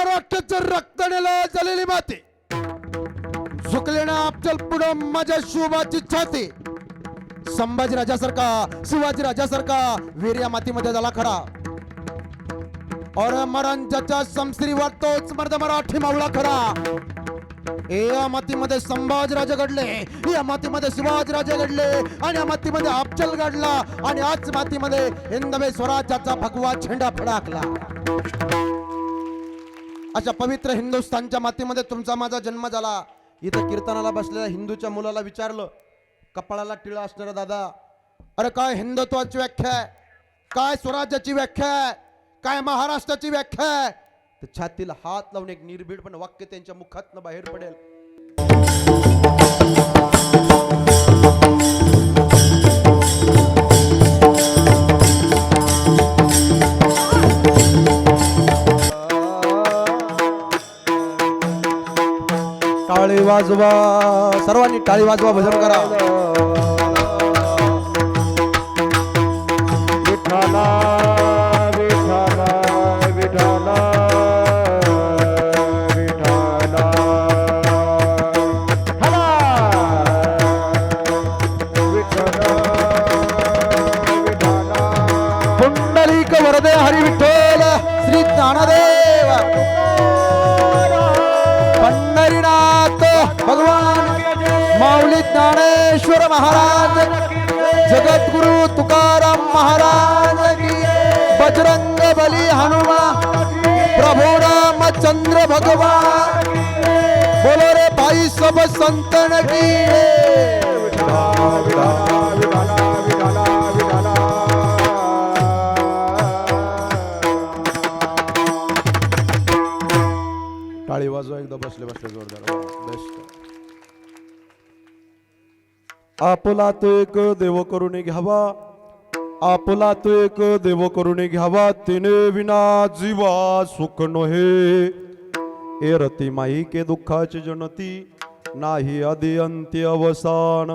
महाराष्ट्राचं रक्तानेला झालेली माती झुकलेना अफजल पुढं माझ्या शुभाची छाती संभाजी राजासारखा शिवाजी राजासारखा वीर या मातीमध्ये झाला खरा और मरांच्या समश्री वाटतोच मर्द मराठी मावळा खरा या मातीमध्ये संभाजी राजे घडले या मातीमध्ये शिवाजी राजे घडले आणि या मातीमध्ये अफजल घडला आणि आज मातीमध्ये हिंदवे स्वराज्याचा भगवा झेंडा फडकला अशा पवित्र हिंदुस्थानच्या मातीमध्ये तुमचा माझा जन्म झाला इथं कीर्तनाला बसलेल्या हिंदूच्या मुलाला विचारलं कपाळाला टिळा असणारा दादा अरे काय हिंदुत्वाची व्याख्या आहे काय स्वराज्याची व्याख्या आहे काय महाराष्ट्राची व्याख्या आहे तर छातीला हात लावून एक निर्भीडपणे वाक्य त्यांच्या मुखातनं बाहेर पडेल टाळी वाजवा सर्वांनी टाळी वाजवा भजन करा विठ्ठला विठ्ठला विठ्ठला विठ्ठला हला विठ्ठला विठ्ठला पुंडलिक वरदे हरी विठ्ठल श्री ज्ञानदेव पंढरीनाथ भगवान माऊली ज्ञानेश्वर महाराज जगद्गुरु तुकाराम महाराज की बजरंग बली हनुमान प्रभु रामचंद्र भगवान बोलो रे भाई सब संतन की टाळी वाजवा एकदा बसले बसले जोरदार बेस्ट आपला तो एक देव करून घ्यावा आपला तो एक देव करून घ्यावा तिने विना जीवा सुख नोहे ए रती माई के दुःखाची जनती नाही आदि अंत्य अवसान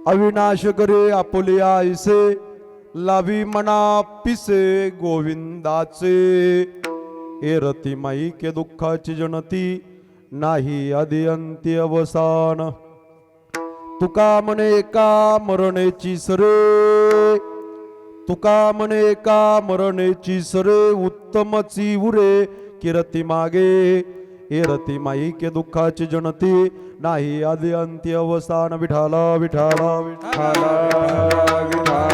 अविनाश करे आपुले आईसे लावी मना पिसे गोविंदाचे ए रती माई के दुःखाची जनती नाही आदि अंत्य अवसान तुका म्हणे का मरणेची सरे तुका म्हणे का मरणेची सरे उत्तमची उरे किरती मागे ए रती माई के दुःखाची जनती नाही आदि अंत्य अवसान विठाला विठाला विठाला विठाला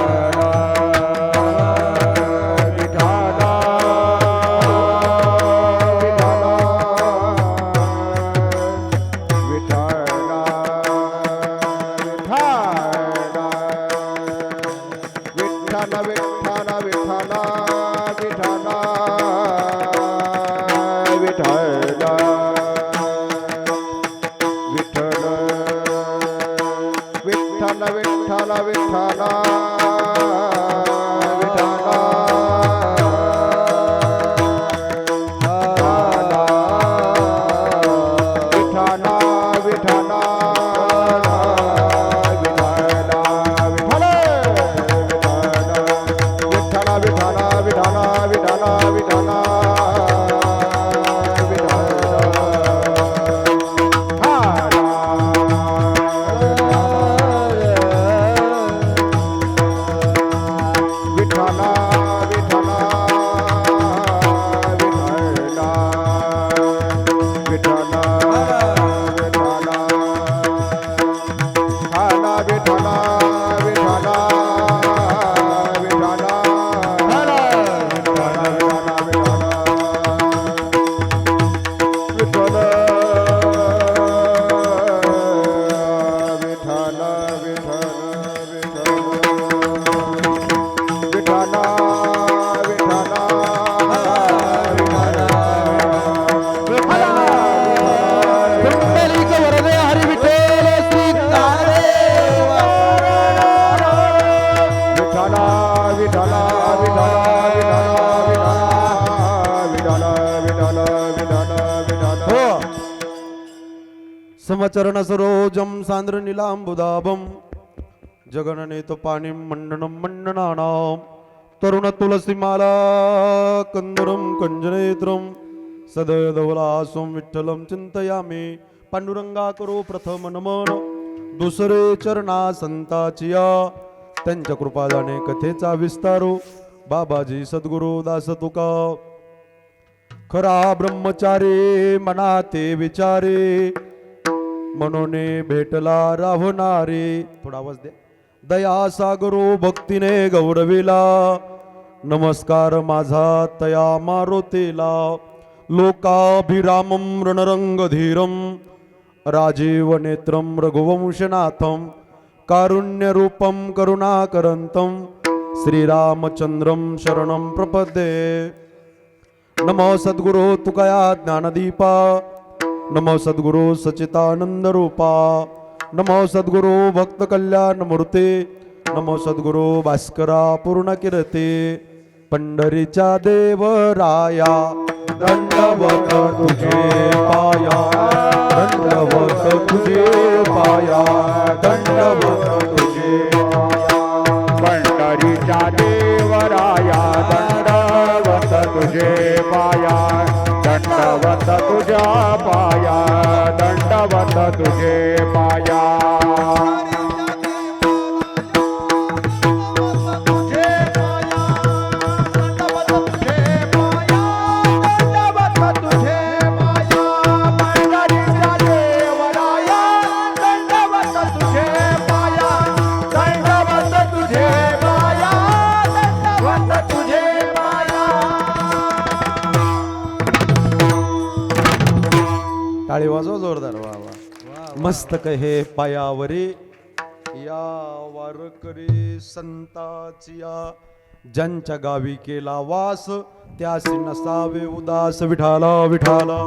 समचरण सरोजम सांद्र नीलांबुदाभम जगननेत पाणी मंडनम मंडनानाम तरुण तुलसी माला कंदरम कंजनेत्रम सदयदवलासं विठ्ठलं चिंतयामि पांडुरंगा करो प्रथम नमन दुसरे चरणा संताचिया त्यांच्या कृपादाने कथेचा विस्तारो बाबाजी सद्गुरु दास तुका खरा ब्रह्मचारी मना ते विचारे म्हणून भेटला राहणारे थोडा आवाज दे दया सागरो भक्तीने गौरविला नमस्कार माझा तया मारुतीला लोकाभिरामं रणरंगधीरं राजीव नेत्रं रघुवंशनाथं कारुण्यरूपं करुणाकरन्तं श्रीरामचंद्रं शरणं प्रपद्ये नमो सद्गुरो तुकया ज्ञानदीपा नमो सद्गुरो सचितानंद रूपा नमो सद्गुरो भक्त कल्याण मूर्ते नमो सद्गुरो भास्करा पूर्ण कीर्ती पंढरीच्या देवराया दंडवत तुझे पाया दंडवत तुझे पाया दंडवत तुझे पंढरीच्या देवराया दंडवत तुझे पाया दंडवत तुझ्या पाया दंडवत तुझे पाया टाळी वाजवा जोरदार वा वा मस्तक हे पायावरी या वारकरी संताचिया ज्यांच्या गावी केला वास त्यासी नसावे उदास विठाला विठाला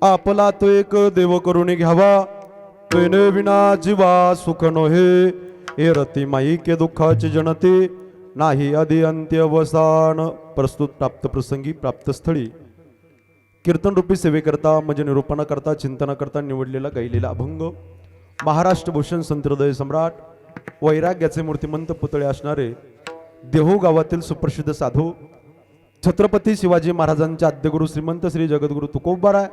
आपला तो एक देव करून घ्यावा तेने विना जीवा सुख नोहे हे रती माई के दुःखाची जनते नाही आदि अंत्यवसान प्रस्तुत प्राप्त प्रसंगी प्राप्त स्थळी कीर्तन रूपी सेवेकरता म्हणजे निरूपण करता चिंतन करता निवडलेला गायलेला अभंग महाराष्ट्र भूषण संतहृदय सम्राट वैराग्याचे मूर्तिमंत पुतळे असणारे देहू गावातील सुप्रसिद्ध साधू छत्रपती शिवाजी महाराजांच्या आद्यगुरु श्रीमंत श्री जगद्गुरु तुकोबाराय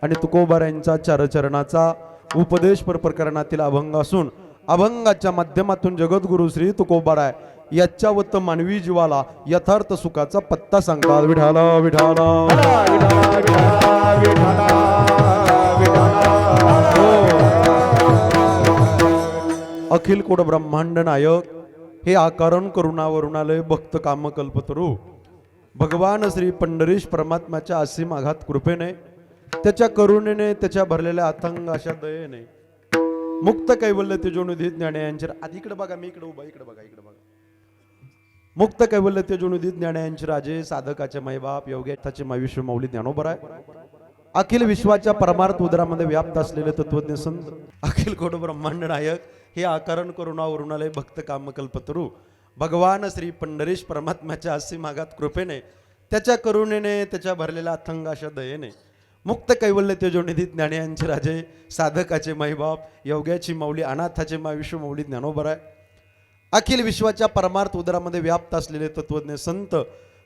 आणि तुकोबारायांचा चारचरणाचा उपदेश प्रकरणातील अभंग असून अभंगाच्या माध्यमातून जगद्गुरु श्री तुकोबाराय याच्यावत मानवी जीवाला यथार्थ सुखाचा पत्ता सांगतात विठाला विठाला अखिल कोड ब्रह्मांड नायक हे आकारण करुणावरुणालय भक्त काम कल्पतरू भगवान श्री पंढरीश परमात्म्याच्या असीम आघात कृपेने त्याच्या करुणेने त्याच्या भरलेल्या अथंग अशा दयेने मुक्त कैवल्य तेजोनिधी ज्ञानयांचे आधी इकडे बघा मी इकडे उभा इकडे बघा इकडे बघा मुक्त कैवल्य तेजोनिधी ज्ञानयांचे राजे साधकाचे माईबाप योग्याचे माई विश्व मौली ज्ञानोबराय अखिल विश्वाच्या परमार्थ उदरामध्ये व्याप्त असलेले तत्वज्ञ संत अखिल कोट ब्रह्मांड नायक हे आकारण करुणावरुणालय भक्त कामकल्पतरू भगवान श्री पंढरीश परमात्म्याच्या असीम आघात कृपेने त्याच्या करुणेने त्याच्या भरलेल्या अथंग अशा दयेने मुक्त कैवल्य तेजोनिधी ज्ञानयांचे राजे साधकाचे माईबाप योग्याची माऊली अनाथाचे माई विश्व मौली ज्ञानोबराय अखिल विश्वाच्या परमार्थ उदरामध्ये व्याप्त असलेले तत्वज्ञ संत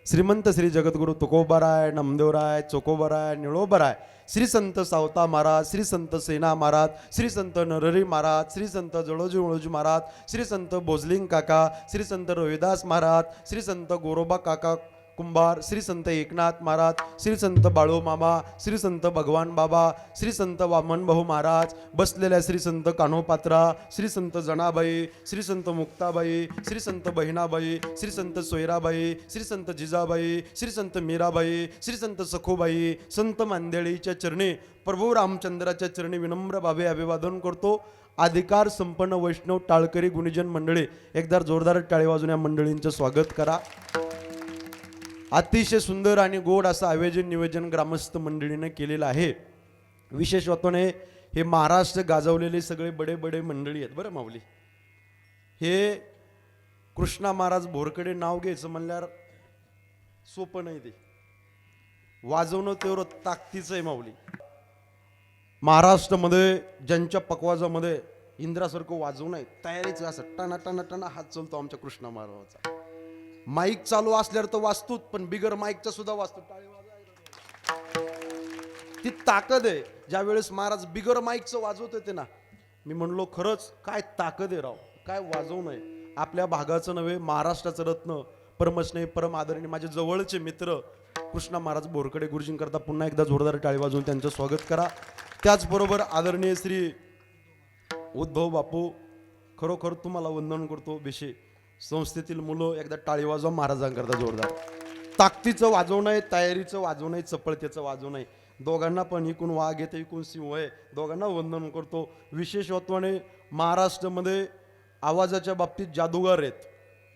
श्रीमंत श्री जगद्गुरु तुकोबाराय नामदेवराय चोकोबाराय निळोबराय श्री संत सावता महाराज श्री संत सेना महाराज श्री संत नरहरी महाराज श्री संत जळोजी उळोजी महाराज श्री संत भोजलिंग काका श्री संत रोहिदास महाराज श्री संत गोरोबा काका कुंभार श्री संत एकनाथ महाराज श्री संत बाळू मामा श्री संत भगवान बाबा श्री संत वामन भाऊ महाराज बसलेल्या श्री संत कान्होपात्रा श्री संत जनाबाई श्री संत मुक्ताबाई श्री संत बहिणाबाई श्री संत सोयराबाई श्री संत जिजाबाई श्री संत मीराबाई श्री संत सखोबाई संत मांदेळीच्या चरणी प्रभू रामचंद्राच्या चरणी विनम्र भावे अभिवादन करतो अधिकार संपन्न वैष्णव टाळकरी गुणीजन मंडळी एकदा जोरदार टाळी वाजून या मंडळींचं स्वागत करा अतिशय सुंदर आणि गोड असं आयोजन नियोजन ग्रामस्थ मंडळीने केलेलं आहे विशेष वातोने हे महाराष्ट्र गाजवलेले सगळे बडे बडे मंडळी आहेत बरं माऊली हे कृष्णा महाराज भोरकडे नाव घ्यायचं म्हणल्यावर सोपं नाही ते वाजवणं तेवढं ताकदीचं आहे माऊली महाराष्ट्रामध्ये ज्यांच्या पकवाजामध्ये इंद्रासारखं वाजवू नये, तयारीचं असं टना टना टना हात चालतो आमच्या कृष्णा महाराजाचा. माईक चालू असल्यावर तर वाजतोच, पण बिगर माईकचा सुद्धा वाजतो. टाळी वाजवायला ती ताकद आहे. ज्या वेळेस महाराज बिगर माईकचं वाजवत होते ना, मी म्हणलो खरंच काय ताकद आहे राव, काय वाजवू नये. आपल्या भागाचं नव्हे, महाराष्ट्राचं रत्न, परमस्नेही परम आदरणीय माझे जवळचे मित्र कृष्णा महाराज बोरकडे गुरुजींकरता पुन्हा एकदा जोरदार टाळी वाजवून त्यांचं स्वागत करा. त्याचबरोबर आदरणीय श्री उद्धव बापू, खरोखर तुम्हाला वंदन करतो. विषय संस्थेतील मुलं एकदा टाळी वाजवा महाराजांकरता जोरदार. ताकदीचं वाजवणं आहे, तयारीचं वाजवणं आहे, चपळतेचं वाजवणं आहे. दोघांना पण इकून वाघ येते, इकून सिंह आहे. दोघांना वंदन करतो. विशेषत्वाने महाराष्ट्रामध्ये आवाजाच्या बाबतीत जादूगार आहेत.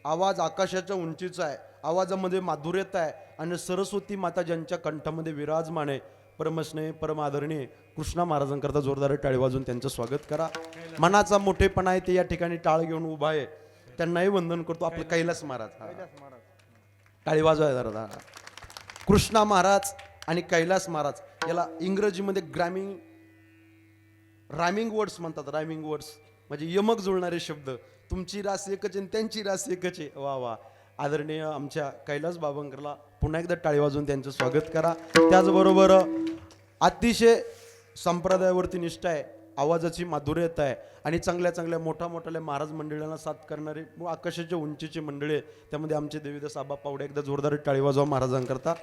आवाज आकाशाच्या उंचीचा आहे, आवाजामध्ये माधुर्यता आहे. आणि सरस्वती माता ज्यांच्या कंठामध्ये विराजमान आहे, परमस्नेही परम आदरणीय कृष्णा महाराजांकरता जोरदार टाळी वाजवून त्यांचं स्वागत करा. मनाचा मोठेपणा आहे ते या ठिकाणी टाळ घेऊन उभा आहे, त्यांनाही वंदन करतो. आपलं कैलास महाराज, टाळी वाजवाय जरा. कृष्णा महाराज आणि कैलास महाराज याला इंग्रजीमध्ये रायमिंग वर्ड्स म्हणतात. रायमिंग वर्ड्स म्हणजे यमक जुळणारे शब्द. तुमची रास एकच आहे, त्यांची रास एकच आहे. वा वा. आदरणीय आमच्या कैलास बाबांकरला पुन्हा एकदा टाळी वाजवून त्यांचं स्वागत करा. त्याचबरोबर अतिशय संप्रदायावरती निष्ठा आहे, आवाजाची माधुर्यता आहे आणि चांगल्या चांगल्या मोठ्या महाराज मंडळांना साथ करणारे आकाशाच्या उंचीची मंडळी आहे. त्यामध्ये आमचे देवीदास आबा पावडे, एकदा जोरदार टाळी वाजवा महाराजांकरता.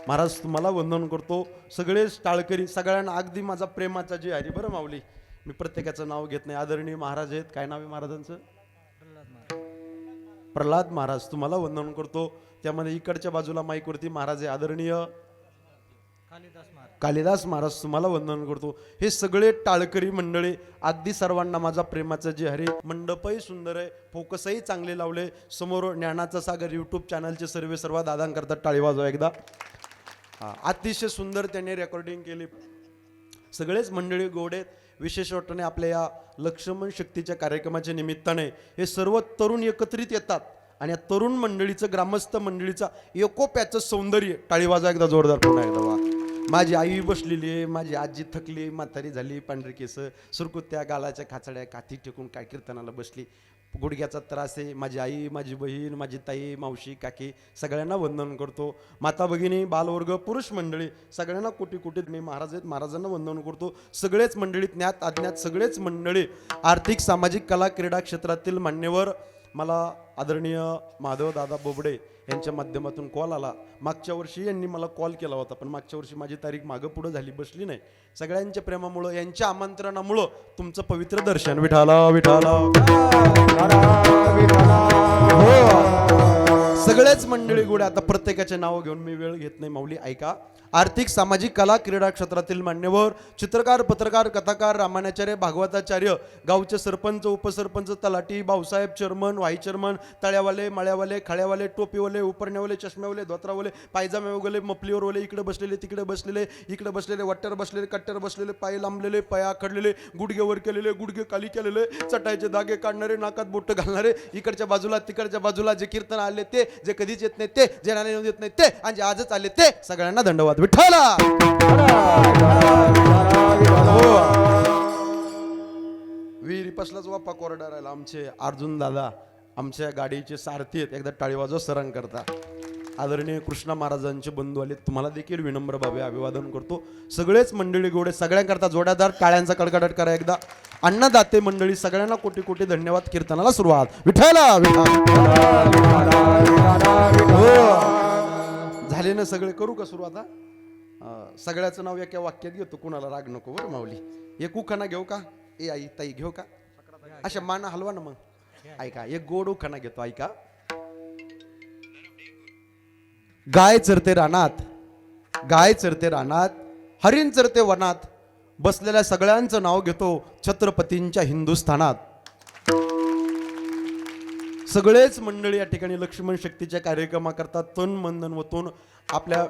महाराज तुम्हाला वंदन करतो. सगळेच टाळकरी, सगळ्यांना अगदी माझा प्रेमाचा जी हरी बरं माऊली, मी प्रत्येकाचं नाव घेत नाही. आदरणीय महाराज आहेत, काय नाव आहे महाराजांचं? प्रल्हाद महाराज. तुम्हाला वंदन करतो. त्यामध्ये इकडच्या बाजूला माईकवरती महाराज आहे आदरणीय कालिदास महाराज, तुम्हाला वंदन करतो. हे सगळे टाळकरी मंडळी, अगदी सर्वांना माझा प्रेमाचा जे हरी. मंडपही सुंदर आहे, फोकसही चांगले लावले. समोर ज्ञानाचा सागर यूट्यूब चॅनलचे सर्व दादांकरता टाळी वाजवा एकदा. अतिशय सुंदर त्यांनी रेकॉर्डिंग केली. सगळेच मंडळी गोड आहेत. विशेष वाटणे आपल्या या लक्ष्मण शक्तीच्या कार्यक्रमाच्या निमित्ताने हे सर्व तरुण एकत्रित येतात आणि या तरुण मंडळीचं, ग्रामस्थ मंडळीचा एकोप्याचं सौंदर्य. टाळी वाजवा एकदा जोरदार पुन्हा एकदा. वा. माझी आई बसलेली आहे, माझी आजी थकली, म्हातारी झाली, पांढरी केस, सुरकुत्या गालाच्या खाचड्या, काठी टेकून काय कीर्तनाला बसली. गुडघ्याचा त्रास आहे. माझी आई, माझी बहीण, माझी ताई, मावशी, काकी सगळ्यांना वंदन करतो. माता भगिनी, बालवर्ग, पुरुष मंडळी सगळ्यांना कोटी कोटी मी महाराज आहेत, महाराजांना वंदन करतो. सगळेच मंडळी, ज्ञात अज्ञात सगळेच मंडळी, आर्थिक सामाजिक कला क्रीडा क्षेत्रातील मान्यवर. मला आदरणीय माधव दादा बोबडे यांच्या माध्यमातून कॉल आला. मागच्या वर्षी यांनी मला कॉल केला होता, पण मागच्या वर्षी माझी तारीख मागं पुढं झाली, बसली नाही. सगळ्यांच्या प्रेमामुळं, यांच्या आमंत्रणामुळं तुमचं पवित्र दर्शन. विठाला विठाला. सगळेच मंडळी गोडे. आता प्रत्येकाचे नाव घेऊन मी वेळ घेत नाही माऊली, ऐका. आर्थिक सामाजिक कला क्रीडा क्षेत्रातील मान्यवर, चित्रकार, पत्रकार, कथाकार, रामायणाचार्य, भागवताचार्य, गावचे सरपंच, उपसरपंच, तलाठी, भाऊसाहेब, चेअरमन, व्हाईस चेअरमन, तळ्यावाले, माळ्यावाले, खाळ्यावाले, टोपीवाले, उपरण्यावाले, चष्म्यावाले, धोत्रावाले, पायजामे वगैरे, मफलीवर वाले, इकडे बसलेले, तिकडे बसलेले, इकडे बसलेले, वट्टर बसलेले, कट्टर बसलेले, पाय लांबलेले, पाया खडलेले, गुडघेवर केलेले, गुडघे खाली केलेले, चटायचे दागे काढणारे, नाकात बोट घालणारे, इकडच्या बाजूला तिकडच्या बाजूला, जे कीर्तन आले ते, जे कधीच येत नाही ते, जे नाणे येत नाही ते, आणि जे आजच आले ते, सगळ्यांना दंडवाद. विठ्ठला. विहिरी पसलाच वापा कोरडा राहिला. आमचे अर्जुन दादा आमच्या गाडीचे सारथी आहेत, एकदा टाळी वाजवा सरांकरता. आदरणीय कृष्णा महाराजांचे बंधू आले, तुम्हाला देखील विनम्र भावे अभिवादन करतो. सगळेच मंडळी गोडे, सगळ्यांकरता जोड्यादार टाळ्यांचा कडकडाट करा एकदा. अन्नदाते मंडळी सगळ्यांना कोटी कोटी धन्यवाद. कीर्तनाला सुरुवात. विठ्ठला. झाले ना सगळे, करू का सुरुवात? सगळ्याचं नाव एका वाक्यात घेतो, कुणाला राग नको बरं माऊली. एक उखाणा घेऊ का? ए आई ताई घेऊ का? अशा माना हलवा ना मग. ऐका, एक गोड उखाणा घेतो, ऐका. गाय चरते रानात, गाय चरते रानात, हरिण चरते वनात, बसलेल्या सगळ्यांचं नाव घेतो छत्रपतींच्या हिंदुस्थानात. सगळेच मंडळी या ठिकाणी लक्ष्मण शक्तीच्या कार्यक्रमाकरता तन मन वतून आपल्या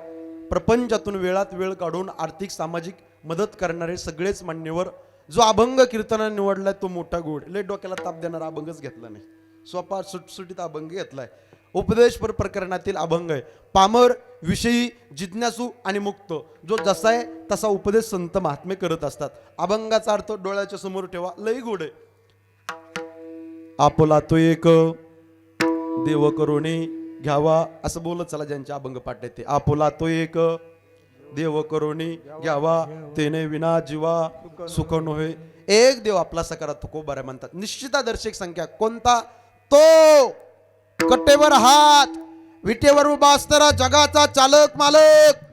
प्रपंचातून वेळात वेळ काढून आर्थिक सामाजिक मदत करणारे सगळेच मान्यवर. जो अभंग कीर्तना निवडलाय तो मोठा गोड. लय डोक्याला ताप देणारा अभंगच घेतला नाही, सोपा सुटसुटीत अभंग घेतलाय. उपदेशपर प्रकरणातील अभंग आहे. पामर, विषयी, जिज्ञासू आणि मुक्त, जो जसा आहे तसा उपदेश संत महात्मे करत असतात. अभंगाचा अर्थ डोळ्याच्या समोर ठेवा, लई गोड आहे. आपला तो एक देव करुणी घ्यावा असं बोलत चला ज्यांचे अभंग पाठ ते आपला तो एक देव करुणी घ्यावा तेने विना जीवा सुख नव्हे. एक देव आपला सकारात तुकोबाऱ्या म्हणतात. निश्चितादर्शक संख्या कोणता? तो कट्टेवर हात विटेवर उभा असणारा जगाचा चालक मालक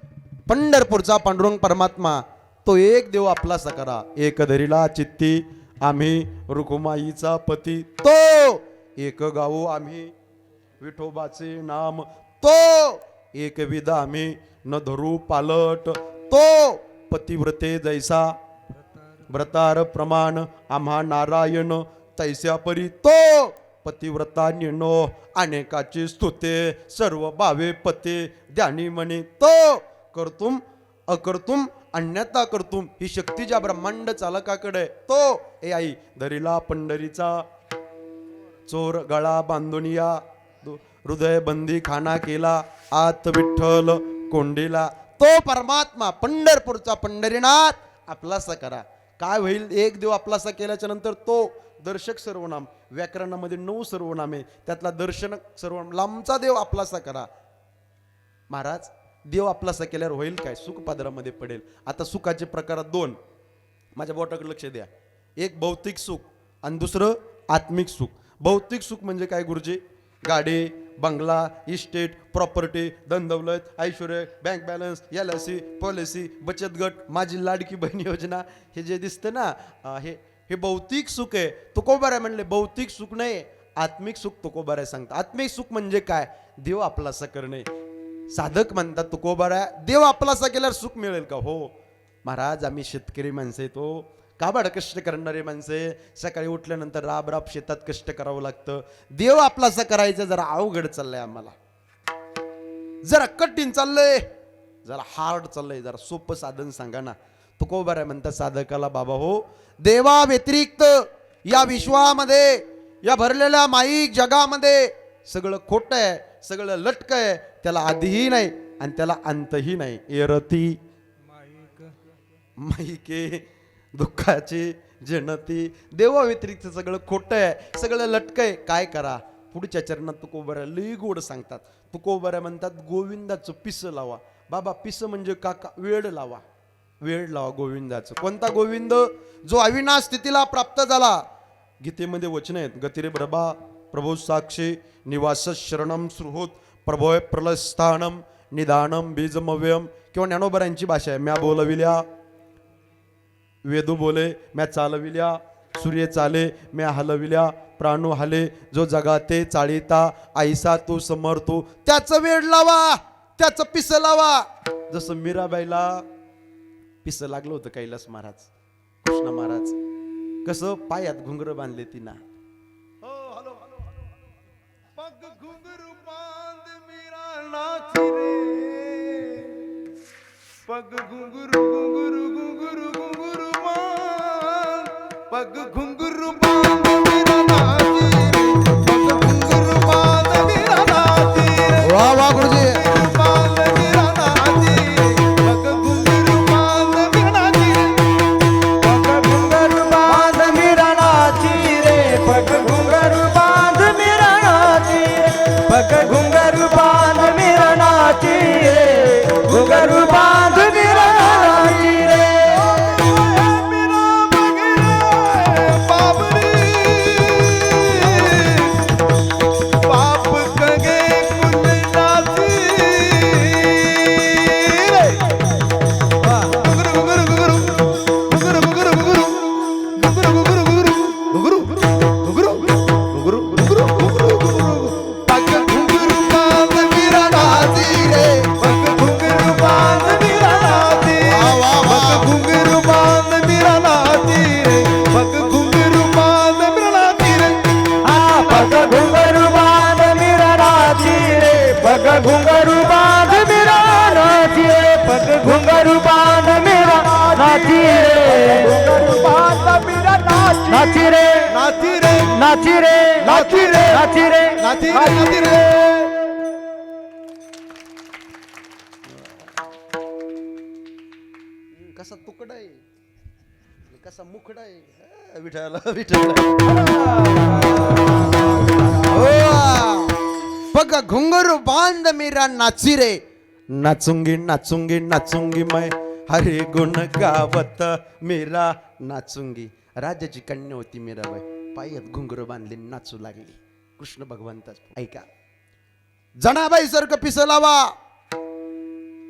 पंढरपूरचा पांडुरंग परमात्मा तो एक देव आपला सकरा. एक धरीला चित्ती आम्ही रुकुमाईचा पती तो एक गावो आम्ही विठोबाचे नाम तो एक विध आम्ही न धरू पालट तो पतिव्रते जैसा व्रतार प्रमाण आम्हा नारायण तैस्या परी तो पतिव्रता नो अनेकाची स्तुते सर्व भावे पते ध्यानी म्हणे तो करतुम अकर्तुम अन्यथा करतुम ही शक्ती ज्या ब्रह्मांड चालकाकडे तो ए आई धरीला पंढरीचा चोर गळा बांधून या हृदय बंदी खाना केला आत विठ्ठल कोंडीला तो परमात्मा पंढरपूरचा पंढरीनाथ आपलासा करा. काय होईल? एक देव आपलासा केल्याच्या नंतर तो दर्शक सर्वनाम व्याकरणामध्ये 9 सर्वनामे त्यातला दर्शन सर्वनाम लांबचा देव आपलासा करा. महाराज देव आपलासा केल्यावर होईल काय? सुख पादरामध्ये पडेल. आता सुखाचे प्रकार 2 माझ्या बोटाकडे लक्ष द्या. एक भौतिक सुख आणि दुसरं आत्मिक सुख. भौतिक सुख म्हणजे काय गुरुजी? गाडी बंगला इस्टेट प्रॉपर्टी धनदौलत ऐश्वर्य बँक बॅलन्स LIC पॉलिसी बचत गट माझी लाडकी बहीण योजना हे जे दिसतं ना हे भौतिक सुख आहे. तुकोबाऱ्या म्हणले भौतिक सुख नाही आत्मिक सुख तुकोबाऱ्या सांगतात. आत्मिक सुख म्हणजे काय? देव आपलासा करणे. साधक म्हणतात तुकोबाऱ्या देव आपलासा केल्यावर सुख मिळेल का? हो महाराज आम्ही शेतकरी माणसे तो काबाड कष्ट करणारे माणसे सकाळी उठल्यानंतर राब राब शेतात कष्ट करावं लागतं. देव आपलासा करायचं जरा अवघड चाललंय आम्हाला. जरा कठीण चाललंय जरा हार्ड चाललंय. जरा सोपं साधन सांगा ना. तुकोबाऱ्या म्हणतात साधकाला बाबा हो देवा व्यतिरिक्त या विश्वामध्ये या भरलेल्या माईक जगामध्ये सगळं खोटं आहे सगळं लटक आहे. त्याला आधीही नाही आणि त्याला अंतही नाही. एरती माईके दुःखाची जनती देवा व्यतिरिक्त सगळं खोटं आहे सगळं लटक आहे. काय करा? पुढच्या चरणात तुकोबाऱ्या लई गोड सांगतात. तुकोबाऱ्या म्हणतात गोविंदाचं पिस लावा. बाबा पिस म्हणजे काका वेळ लावा. वेळ लावा गोविंदाचं. कोणता गोविंद? जो अविनाश स्थितीला प्राप्त झाला. गीतेमध्ये वचन आहेत गतिरे प्रभा प्रभो साक्षी निवास शरणम सुहृत प्रभोय प्रलस्थानम निदानम बीजमव्यम. किंवा ज्ञानोबरांची भाषा आहे म्या बोलविल्या वेदू बोले म्या चालविल्या सूर्य चाले म्या हलविल्या प्राणू हाले जो जगाते चाळीता आईसा तू समर्थो. त्याचं वेळ लावा त्याचं पिस लावा. जसं मीराबाईला पिस लागलं होतं कैलास महाराज कृष्ण महाराज कसं पायात घुंगर बांधले तिना. पग घुंगरू बांध मीरा नाची रे पग घुंगरू घुंगरू घुंगरू घुंगरू बांध पग घुंगरू बांध मीरा नाची रे पग घुंगरू बांध मीरा नाची रे. वा वा गुरुजी. बांध मीरा नाची रे पग घुंगरू बांध मीरा नाची रे पग घुंगरू बांध मीरा नाची रे पग घुंगरू बांध मीरा नाची रे पग घुंगरू बांध मीरा नाची रे घुंगरू बांध मीरा नाची रे. मीरा मगरे बाबरी बाप कगे कुल नाची रे. घुंगरू घुंगरू घुंगरू घुंगरू घुंगरू घुंगरू घुंगरू घुंगरू घुंगरू घुंगरू घुंगरू घुंगरू पग घुंगरू बांध मीरा नाची रे पग घुंगरू बांध मीरा नाची पग घुंगरू बांध मीरा नाची रे पग घुंगरू बांध मीरा नाची रे. पग घुंगरू बांध मीरा नाची रे पग घुंगरू बांध मीरा नाची रे पग घुंगरू बांध मीरा नाची रे घुंगरू बांध मीरा नाची रे नाची रे नाची रे नाची रे नाची रे नाची रे. कसा तुकडा आहे कसा मुखडा आहे. विठाल विठाल बघ घुंगरू बांध मीरा नाची रे नाचूंगी नाचूंगी नाचूंगी मैं हरे गुण गावत मीरा नाचूंगी. राजाची कन्या होती मीराबाई, पायात घुंगरू बांधली नाचू लागली कृष्ण भगवंताच. ऐका, जनाबाई सारखं पिस लावा.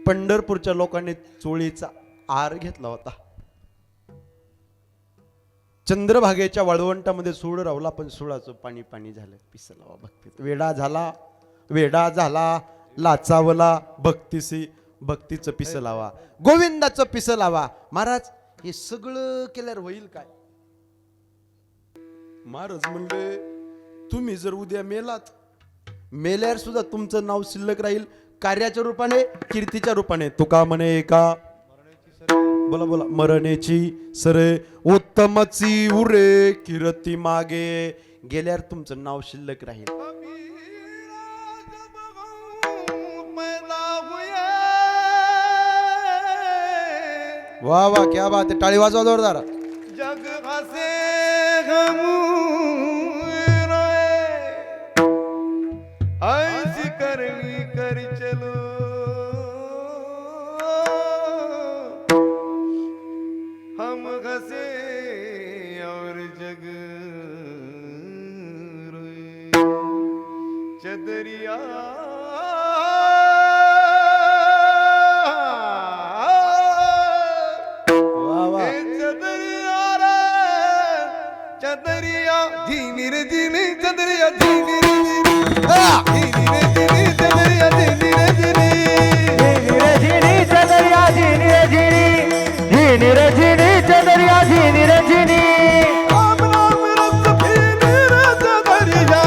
पंढरपूरच्या लोकांनी चोळीचा आहार घेतला होता. चंद्रभागेच्या वाळवंटामध्ये सूळ रावला, पण सुळाचं पाणी पाणी झालं. पिस लावा भक्तीत. वेडा झाला लाचावला भक्तीसी, भक्तीचं पिस लावा, गोविंदाचं पिस लावा. महाराज हे सगळं केल्यावर होईल काय? महाराज म्हणले तुम्ही जर उद्या मेल्यावर सुद्धा तुमचं नाव शिल्लक राहील, कार्याच्या रूपाने कीर्तीच्या रूपाने. तुका म्हणे का बोला बोला मरणेची सरे उत्तमची उरे कीर्ती मागे. गेल्यावर तुमचं नाव शिल्लक राहील. वा वा क्या बात है, टाळी वाजवा जोरदार. जग हसे ऐसी करनी कर चलो, हम हसे और जग रोए. चदरिया चदरिया धीनी रे धीनी चदरिया धीनी रे धीनी रे धीनी चदरिया धीनी रे धीनी झिनी चदरिया झिनी रे झिनी झिनी रे झिनी चदरिया झिनी रे झिनी. राम नाम रस पीनी रे चदरिया,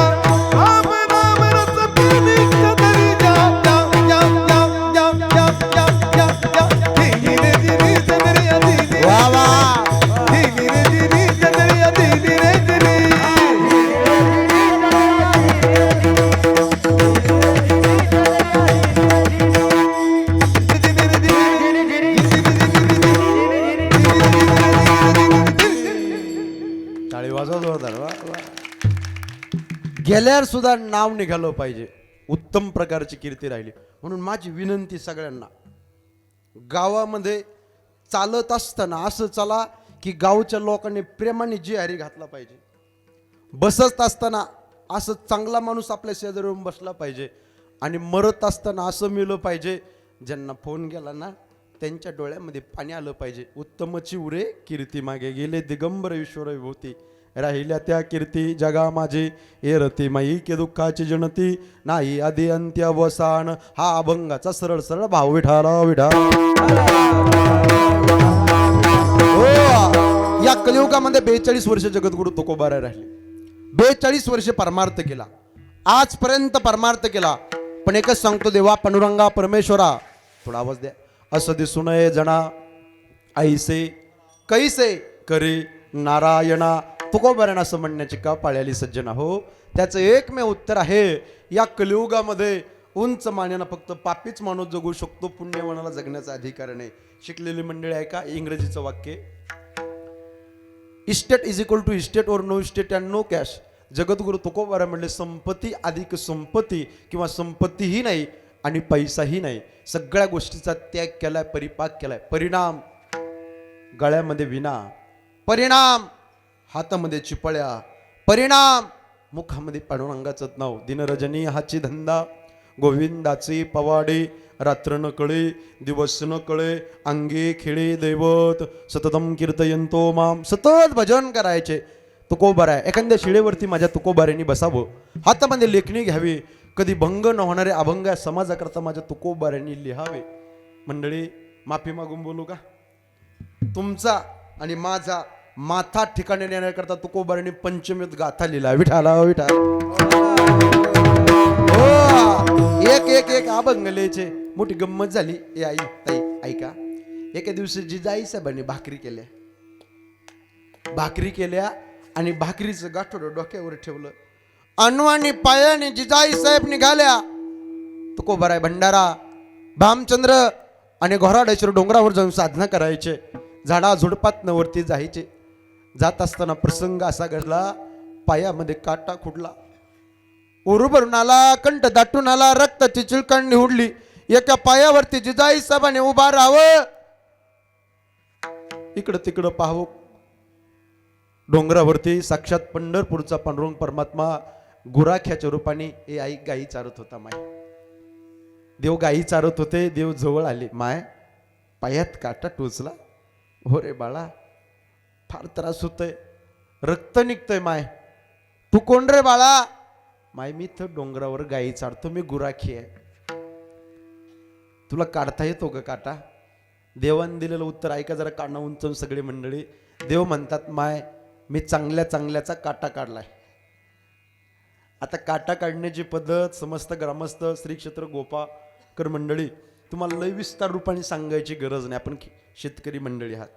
राम नाम रस पीनी चदरिया. जा जा जा जा जा जा जा धीनी रे धीनी चदरिया धीनी. वा वा धीनी रे धीनी चदरिया धीनी रे धीनी. टाळी वाजवा जोरदार. वा वा. गेल्यावर सुद्धा नाव निघालं पाहिजे, उत्तम प्रकारची कीर्ती राहिली. म्हणून माझी विनंती सगळ्यांना, गावामध्ये चालत असताना असं चला की गावच्या लोकांनी प्रेमाने जी हरी घातला पाहिजे. बसत असताना असं चांगला माणूस आपल्या शेजारी येऊन बसला पाहिजे. आणि मरत असताना असं मिळलं पाहिजे, ज्यांना फोन गेला ना त्यांच्या डोळ्यामध्ये पाणी आलं पाहिजे. उत्तमची उरे कीर्ती मागे गेले दिगंबर ईश्वर विभूती, राहिल्या त्या कीर्ती जगा माझी एरती माई के दुःखाची जनती नाही आधी अंत्य अवसान. हा अभंगाचा सरळ सरळ भाव विठाला विठा. हो, या कलियुगामध्ये 42 वर्ष जगद्गुरु तुकोबाराय राहिले. 42 वर्ष परमार्थ केला, आजपर्यंत परमार्थ केला. पण एकच सांगतो, देवा पांडुरंगा परमेश्वरा थोडा आवाज द्या. असं दिसू नये जना ऐसे कैसे करे नारायणा. तुकोबारायण असं म्हणण्याची का पाळ्याली सज्जना हो. त्याचं एकमेव उत्तर आहे, या कलियुगामध्ये उंच मानेनं फक्त पापीच माणूस जगू शकतो, पुण्यवानाला जगण्याचा अधिकार नाही. शिकलेली मंडळी आहे का, इंग्रजीचं वाक्य, estate is equal to estate or no estate and no cash. जगद्गुरु तुकोबाराय म्हणले संपत्ती अधिक संपत्ती किंवा संपत्तीही नाही आणि पैसाही नाही. सगळ्या गोष्टीचा त्याग केलाय, परिपाक केलाय. परिणाम गळ्यामध्ये विना, परिणाम हातामध्ये चिपळ्या, परिणाम मुखामध्ये पांडुरंगाचं नाव. दिनरजनी हाची धंदा, गोविंदाचे पवाडे, रात्र न कळे दिवस न कळे, अंगे खेळे दैवत, सततम कीर्तयंतो माम. सतत भजन करायचे. तुकोबाराय एखाद्या शिळेवरती माझ्या तुकोबाऱ्यांनी बसावं, हातामध्ये लेखणी घ्यावी, कधी भंग न होणारे अभंग समाजाकरता माझ्या तुकोबाऱ्यांनी लिहावे. मंडळी माफी मागून बोलू का, तुमचा आणि माझा माथा ठिकाणी नेण्याकरता तुकोबाऱ्यांनी पंचमीत गाथा लिहिला. विठाला विठा. हो, एक एक एक अभंग लिहायचे. मोठी गंमत झाली. ए आई ताई ऐका, एका दिवशी जिजाई साहेबांनी भाकरी केल्या आणि भाकरीचं गाठोडं डोक्यावर ठेवलं. अनवाणी पायाने जिजाई साहेब निघाल्या. तुकोबाराय भंडारा, भामचंद्र आणि घोराडेश्वर डोंगरावर जाऊन साधना करायचे. झाडा झुडपात वरती जायचे. जात असताना प्रसंग असा घडला, पायामध्ये काटा खुडला, ओरू भरून आला, कंठ दाटून आला, रक्ताची चिळकांडी उडली. एका पायावरती जिजाई साहेबांनी उभा राहावं, इकडं तिकडं पाहावं. डोंगरावरती साक्षात पंढरपूरचा पांडुरंग परमात्मा गुराख्याच्या रूपाने ए आई गाई चारत होता. माय देव गाई चारत होते, देव जवळ आले. माय पायात काटा टोचला. हो रे बाळा, फार त्रास होतोय, रक्त निघतंय. माय तू कोण रे बाळा? माय मी तर डोंगरावर गाई चारतो, मी गुराखी आहे. तुला काढता येतो का काटा? देवान दिलेलं उत्तर ऐका जरा, काना उंचवून सगळी मंडळी. देव म्हणतात, माय मी चांगल्या चांगल्याचा काटा काढलाय. आता काटा काढण्याची पद्धत समस्त ग्रामस्थ श्री क्षेत्र गोपाकर मंडळी तुम्हाला लय विस्तार रूपाने सांगायची गरज नाही. आपण शेतकरी मंडळी आहात.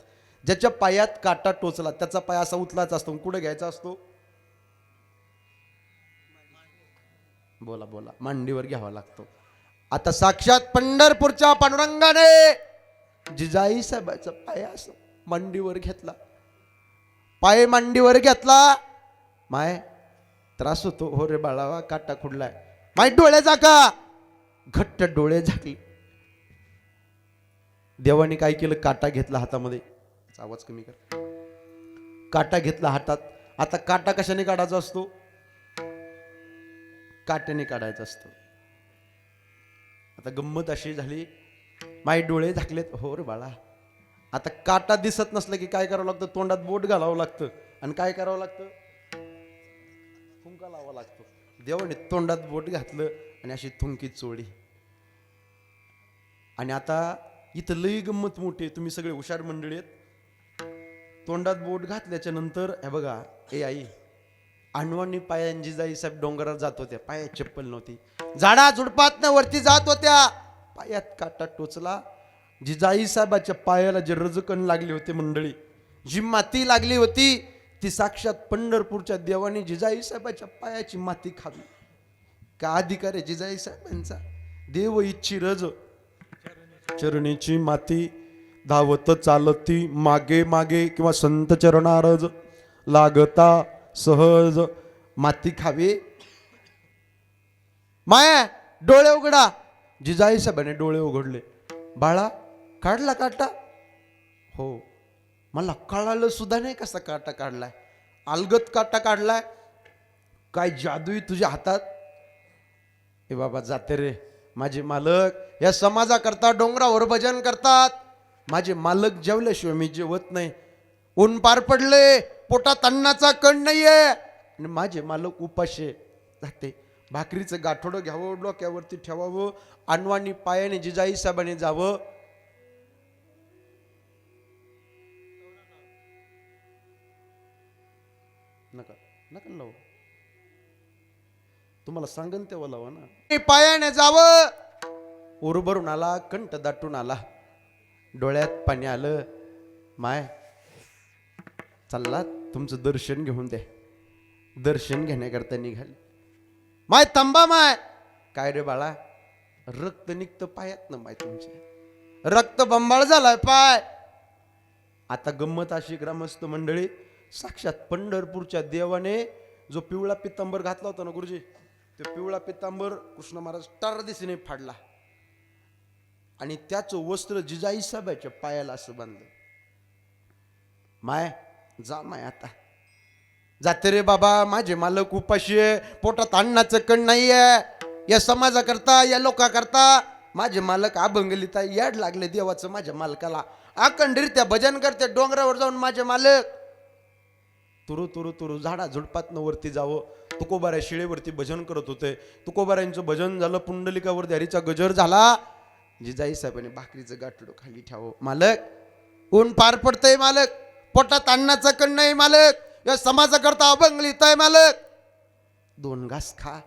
ज्याच्या पायात काटा टोचला त्याचा पाय असा उचलायचा असतो. कुठे घ्यायचा असतो? बोला बोला, मांडीवर घ्यावा लागतो. आता साक्षात पंढरपूरच्या पांडुरंगाने जिजाई साहेबाचा पाय असं मांडीवर घेतला. पाय मांडीवर घेतला. माय त्रास होतो. हो रे बाळावा, काटा खुडलाय. माय डोळे झाका. घट्ट डोळे झाकले. देवाने काय केलं? काटा घेतला हातामध्ये. आवाज कमी कर. काटा घेतला हातात. आता काटा कशाने काढायचा असतो? काट्याने काढायचा असतो. आता गंमत अशी झाली, माय डोळे झाकलेत. हो रे बाळा, आता काटा दिसत नसलं की काय करावं लागतं? तोंडात बोट घालावं लागतं. आणि काय करावं लागतं? थुंका लावावा लागतो. देवाने तोंडात बोट घातलं आणि अशी थुंकी चोळी. आणि आता इथं लई गंमत मोठी आहे. तुम्ही सगळे हुशार मंडळी आहेत. तोंडात बोट घातल्याच्या नंतर हे बघा, ए आई अण्वानी पायान जिजाई साहेब डोंगरात जात होत्या. पायात चप्पल नव्हती. झाडा झुडपात वरती जात होत्या. पायात काटा टोचला. जिजाई साहेबाच्या पायाला जे रजकण लागले होते मंडळी, जी माती लागली होती, ती साक्षात पंढरपूरच्या देवाने जिजाई साहेबाच्या पायाची माती खावी. का अधिकार आहे जिजाई साहेबांचा? देव इच्छी रज चरणीची माती धावत चालती मागे मागे, किंवा संत चरणारज लागता सहज माती खावी. माया डोळे उघडा. जिजाई साहेबाने डोळे उघडले. बाळा काढला काटा? हो. मला कळालं सुद्धा नाही कसा काटा काढलाय. अलगत काटा काढलाय. काय जादू तुझ्या हातात? हे बाबा जाते रे. माझे मालक या समाजाकरता डोंगरावर भजन करतात. माझे मालक जेवल्याशिवाय मी जेवत नाही. ऊन पार पडले, पोटात अन्नाचा कण नाहीये, आणि माझे मालक उपाशी जाते. भाकरीचं गाठोडं घ्यावं, डोक्यावरती ठेवावं, अण्वानी पायाने जिजाई साहेबाने जावं. नका नका लावू, तुम्हाला सांगन तेव्हा लावा ना. पायाने जावं. उरभरून आला, कंठ दाटून आला, डोळ्यात पाणी आलं. माय चालला तुमचं दर्शन घेऊन द्या. दर्शन घेण्याकरता निघाले. माय थांबा. माय काय रे बाळा? रक्त निघतं पायात ना माय, तुमच्या रक्त बंबाळ झालाय पाय. आता गंमत अशी ग्रामस्थ मंडळी, साक्षात पंढरपूरच्या देवाने जो पिवळा पित्तांबर घातला होता ना गुरुजी, तो पिवळा पित्तांबर कृष्ण महाराज टार दिशेने फाडला आणि त्याचं वस्त्र जिजाई साहेबाच्या पायाला असं बांधलं. माय जा माय, आता जाते रे बाबा. माझे मालक उपाशी आहे, पोटात अन्नाचं कण नाहीये. या समाजाकरता, या लोकांकरता माझे मालक अभंगलिता याड लागले देवाचं. माझ्या मालकाला अखंडरित्या भजन करते. डोंगरावर जाऊन माझे मालक तुरु तुरु तुरु झाडा झुडपातनं वरती जावं. तुकोबाऱ्या शिळेवरती भजन करत होते. तुकोबाऱ्यांचं भजन झालं, पुंडलिकावर हरीचा गजर झाला. जिजाई साहेबांनी भाकरीचं गाठडं खाली ठेवावं. मालक ऊन पार पडतंय मालक, पोटात अन्नाचं कण नाही मालक, या समाजाकरता अभंगलित आहे मालक, 2 घास खा.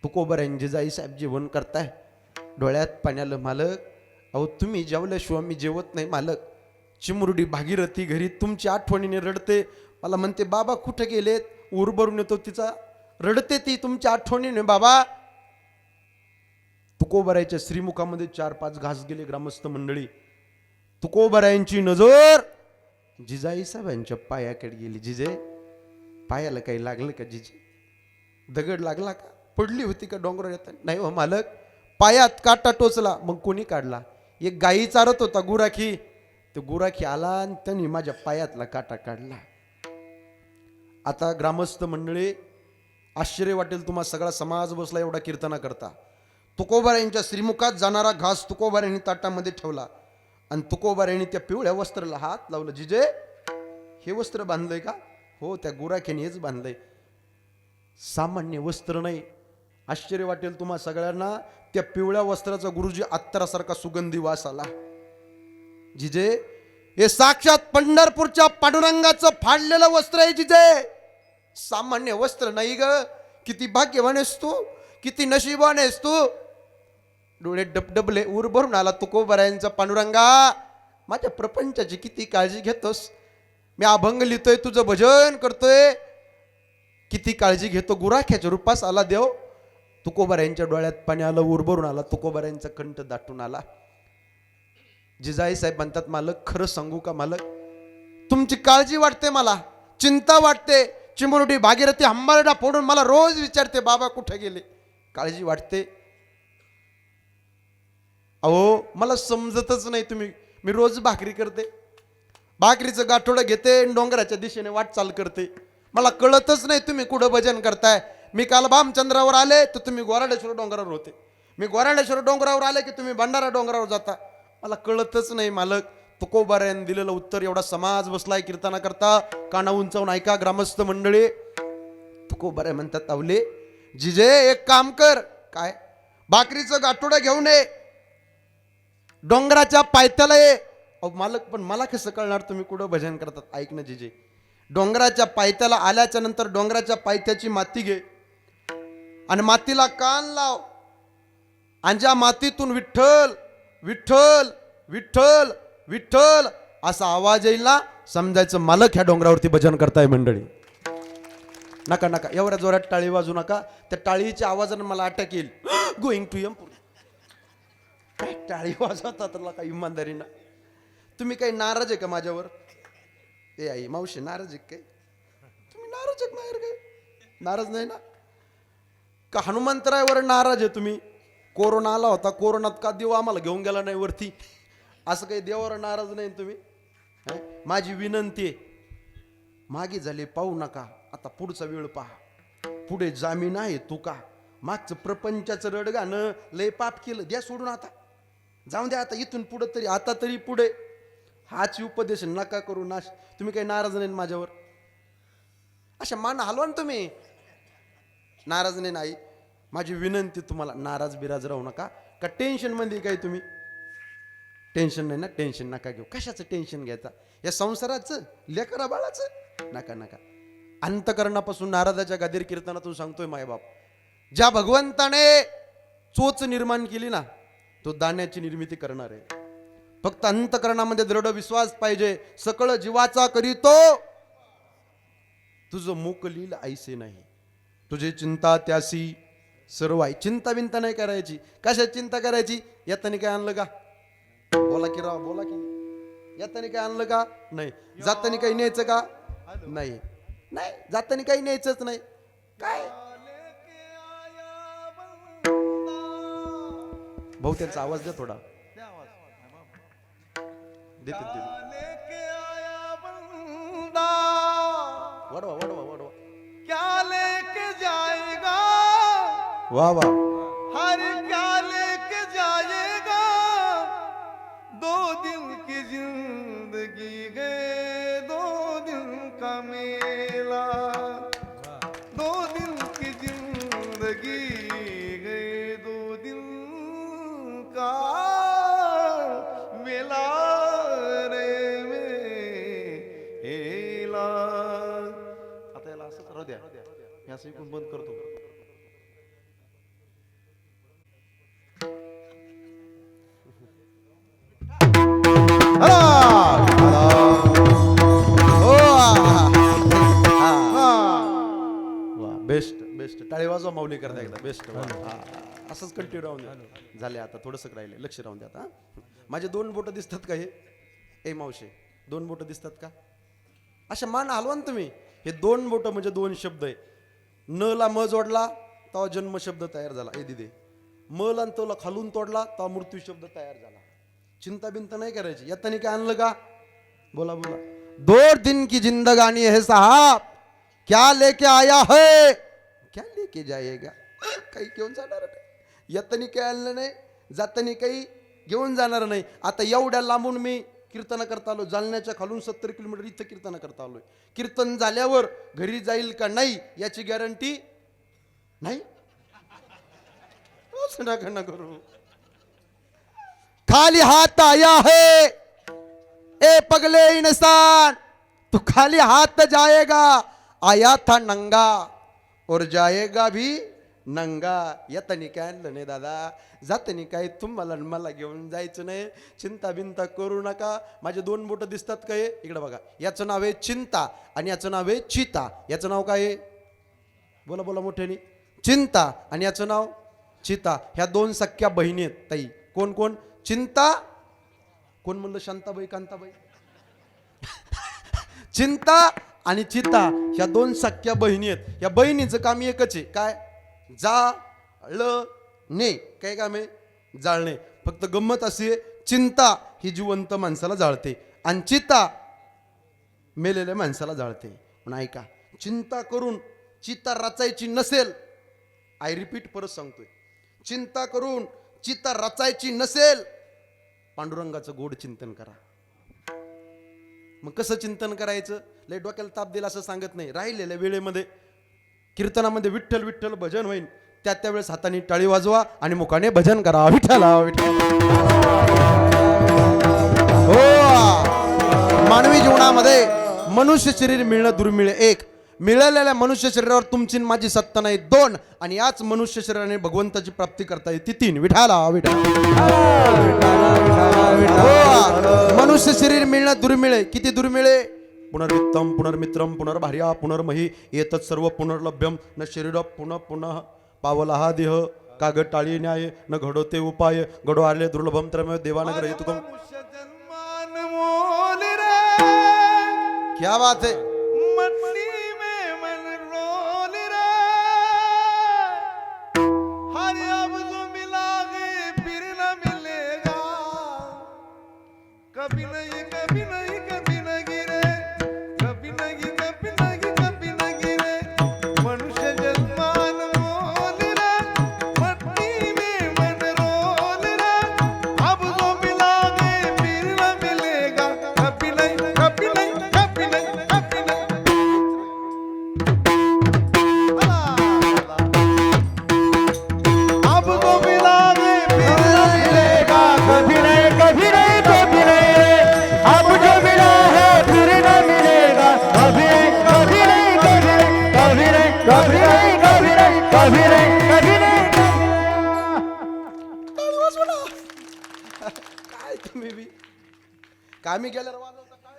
तुकोबाऱ्यांनी जिजाई साहेब जेवण करताय, डोळ्यात पाण्याला. मालक अहो तुम्ही जेवल्याशिवाय मी जेवत नाही मालक. चिमुरडी भागीरथी घरी तुमची आठवणीने रडते. मला म्हणते बाबा कुठे गेलेत? ऊर भरून येतो तिचा, रडते ती तुमच्या आठवणीने बाबा. तुकोबारायच्या श्रीमुखामध्ये 4-5 घास गेले. ग्रामस्थ मंडळी, तुकोबारायांची नजर जिजाई साहेबांच्या पायाकडे गेली. जिजे पायाला काही लागलं का जिजे? दगड लागला का? पडली होती का डोंगरावर येताना? नाही हो मालक, पायात काटा टोचला. मग कोणी काढला? एक गाई चारत होता गुराखी, तो गुराखी आला आणि त्यांनी माझ्या पायातला काटा काढला. आता ग्रामस्थ मंडळी, आश्चर्य वाटेल तुम्हा, सगळा समाज बसला एवढा कीर्तना करता. तुकोबारायांच्या श्रीमुखात जाणारा घास तुकोबारायांनी ताटामध्ये ठेवला आणि तुकोबारायांनी त्या पिवळ्या वस्त्राला हात लावला. जिजे हे वस्त्र बांधलंय का? हो, त्या गुराख्याने हेच बांधलंय. सामान्य वस्त्र नाही. आश्चर्य वाटेल तुम्हा सगळ्यांना, त्या पिवळ्या वस्त्राचा गुरुजी अत्तरासारखा सुगंधी वास आला. जिजे हे साक्षात पंढरपूरच्या पांडुरंगाचं फाडलेलं वस्त्र आहे जिजे, सामान्य वस्त्र नाही ग. किती भाग्यवान आहेस तू, किती नशीबवान आहेस तू. डोळे डबडबले, उर भरून आला तुकोबारायांचा. पांडुरंगा, माझ्या प्रपंचाची किती काळजी घेतोस. मी अभंग लिहितोय, तुझं भजन करतोय, किती काळजी घेतो. गुराख्याच्या रूपास आला देव. तुकोबारायांच्या डोळ्यात पाणी आलं, उर भरून आला, तुकोबारायांचा कंठ दाटून आला. जिजाई साहेब म्हणतात, मालक खरं सांगू का मालक, तुमची काळजी वाटते, मला चिंता वाटते. चिमुरडी भागीरथी हंबारडा फोडून मला रोज विचारते, बाबा कुठे गेले. काळजी वाटते. अहो मला समजतच नाही तुम्ही. मी रोज भाकरी करते, भाकरीचं गाठोडं घेते, डोंगराच्या दिशेने वाटचाल करते. मला कळतच नाही तुम्ही कुठं भजन करताय. मी काल भामचंद्रावर आले तर तुम्ही गोराडेश्वर डोंगरावर होते. मी गोराडेश्वर डोंगरावर आले की तुम्ही भंडारा डोंगरावर जाता. मला कळतच नाही मालक. तुकोबारायांनी दिलेलं उत्तर एवढा समाज बसलाय कीर्तना करता. काना उंचावून ऐका ग्रामस्थ मंडळी. तुकोबाराय म्हणतात, तावले जिजे एक काम कर. काय? भाकरीचं गाठोडं घेऊन ये, डोंगराच्या पायथ्याला ये. अहो मालक, पण मला कसं कळणार तुम्ही कुठं भजन करतात? ऐक ना जिजे, डोंगराच्या पायथ्याला आल्याच्या नंतर डोंगराच्या पायथ्याची माती घे आणि मातीला कान लाव, आणि ज्या मातीतून विठ्ठल विठ्ठल विठ्ठल विठ्ठल असा आवाज येईल ना, समजायचं मालक ह्या डोंगरावरती भजन करताय. मंडळी नका नका एवढ्या जोरात टाळी वाजू नका. त्या टाळीच्या आवाजाने मला अटॅक येईल. Going to M. काय टाळी वाजवता तर का इमानदारीनं? तुम्ही काही नाराज आहे का माझ्यावर? ए आई मावशी, नाराज आहे काय तुम्ही? नाराज आहे नाही काय? नाराज नाही ना? का हनुमंतरायावर नाराज आहे तुम्ही? कोरोना आला होता, कोरोनात का देव आम्हाला घेऊन गेला नाही वरती? असं काही देवावर नाराज नाही तुम्ही? माझी विनंती आहे, मागे झाले पाहू नका, आता पुढचा वेळ पहा. पुढे जामीन आहे तू का? मागचं प्रपंचाचं रडगाणं लय पाप केलं, द्या सोडून. आता जाऊन द्या, आता इथून पुढे तरी, आता तरी पुढे. हाच उपदेश नका करू नाश. तुम्ही काही नाराज नाही माझ्यावर? अशा मान हलवा ना तुम्ही. नाराज नाही. माझी विनंती तुम्हाला, नाराज बिराज राहू नका. का टेन्शन मध्ये काही तुम्ही? टेन्शन नाही ना? टेन्शन नका घेऊ. कशाचं टेन्शन घ्यायचा? या संसाराचं, लेकरा बाळाचं? नका नका. अंतकरणापासून नारदाच्या गादीर कीर्तनातून सांगतोय मायबाप, ज्या भगवंताने चोच निर्माण केली ना, तो दाण्याची निर्मिती करणार आहे. फक्त अंतकरणामध्ये दृढ विश्वास पाहिजे. सकळ जीवाचा करीतो तुझं मुख लील ऐसे नाही, तुझे चिंता त्यासी सर्व आहे. चिंता बिंता नाही करायची. कशा चिंता करायची? येतानी काय आणलं का? बोला की राव, बोला की. येतानी काय आणलं का? नाही. जातानी काही न्यायचं का? नाही. नाही, जातानी काही न्यायचंच नाही. काय भाऊ, त्यांचा आवाज द्या थोडा. देते वडवा वडवा वडवा. क्या लेके जाएगा वा वा. हर क्या लेके जाएगा, 2 दिन की जिंदगी गए 2 दिन का मेला, 2 दिन की जिंदगी गए 2 दिन का मेला रे मेला. आता याला असं करू द्या, मी असं इकडून बंद करतो. Best best. टाळी वाजवा माऊली करता एकदा. बेस्ट. असंच कंटिन्यू राहून द्या. झाले आता थोडंसं राहिले, लक्ष राहून द्या. आता माझे 2 बोटं दिसतात का हे? ए मावशी, 2 बोटं दिसतात का? अशा मान हलवा ना तुम्ही. हे 2 बोटं म्हणजे 2 शब्द आहे. न ला म जोडला तेव्हा जन्म शब्द तयार झाला. ए दिदे, म ला तोला खालून तोडला तेव्हा मृत्यू शब्द तयार झाला. चिंता बिंता नाही करायची. यातनी काय आणलं का? बोला बोला. 2 दिन की जिंदगानी है साहब, क्या लेके आया है, क्या लेके जाएगा. काही घेऊन जाणार नाही. यातनी काय आणलं नाही, जातानी काही घेऊन जाणार नाही. आता एवढ्या लांबून मी कीर्तन करता आलो. जालन्याच्या खालून 70 किलोमीटर इथं कीर्तन करता आलोय. कीर्तन झाल्यावर घरी जाईल का नाही याची गॅरंटी नाही. असं नका करू. खाली हाथ आया है, ए पगले इंसान, तू खाली हाथ जाएगा. आया था नंगा और जाएगा भी नंगा. येतानी काय आणलं नाही दादा, जातानी काय तुम्हाला मला घेऊन जायचं नाही. चिंता बिंता करू नका. माझे 2 बोटं दिसतात काय? इकडे बघा. याचं नाव आहे चिंता आणि याचं नाव आहे चिता. याचं नाव काय आहे? बोला बोला मोठ्याने. चिंता आणि याचं नाव चिता. ह्या 2 सख्या बहिणी आहेत ताई. कोण कोण? चिंता. कोण म्हणलं? शांताबाई कांताबाई. चिंता आणि चिता ह्या 2 सख्या बहिणी आहेत. ह्या बहिणीचं काम एकच आहे. काय? जाळणे. काय काम आहे? जाळणे. फक्त गंमत अशी आहे, चिंता ही जिवंत माणसाला जाळते आणि चिता मेलेल्या माणसाला जाळते. म्हणून ऐका, चिंता करून चिता रचायची नसेल, आय रिपीट परत सांगतोय, चिंता करून चिता रचायची नसेल, पांडुरंगाचं गोड चिंतन करा. मग कसं चिंतन करायचं? लय डोक्याला ताप दिला असं सांगत नाही. राहिलेल्या वेळेमध्ये कीर्तनामध्ये विठ्ठल विठ्ठल भजन होईल, त्यावेळेस हाताने टाळी वाजवा आणि मुखाने भजन करा. विठ्ठला विठ्ठल. हो, मानवी जीवनामध्ये मनुष्य शरीर मिळणं दुर्मिळ. 1, मिळालेल्या मनुष्य शरीरावर तुमची माझी सत्ता नाही. 2, आणि याच मनुष्य शरीराने भगवंताची प्राप्ती करता येते. 3, विठाला विठा. मनुष्य शरीर मिळणं दुर्मिळ आहे. किती दुर्मिळ आहे? पुनर्वित्तम पुनर्मित्रम पुनर्भार्या पुनर्मही एतत् सर्व पुनर्लभ्यम न शरीर पुनः पुनः पावला हा देह काग टाळी न्याय न घडो ते उपाय घडो आले दुर्लभम त्रम देवानगर हेतु तुम. क्या बात है. कभी नहीं कभी नहीं कभी नहीं गिरे, कभी नहीं कभी नहीं कभी नहीं गिरे. मनुष्य जन्मान मोल रे, मट्टी में मन रोल रे. अब जो मिलागे फिर न मिलेगा. कभी नहीं कभी नहीं कभी नहीं कभी नहीं. अब जो मिलागे फिर न मिलेगा. कभी नहीं कभी नहीं कभी नहीं. अब जो मिला है फिर न मिलेगा. कभी कभी नहीं कभी नहीं कभी नहीं कभी नहीं कभी नहीं कभी नहीं कभी नहीं. काय तुम्ही बी कामी गेल्यावर वाजवता काय?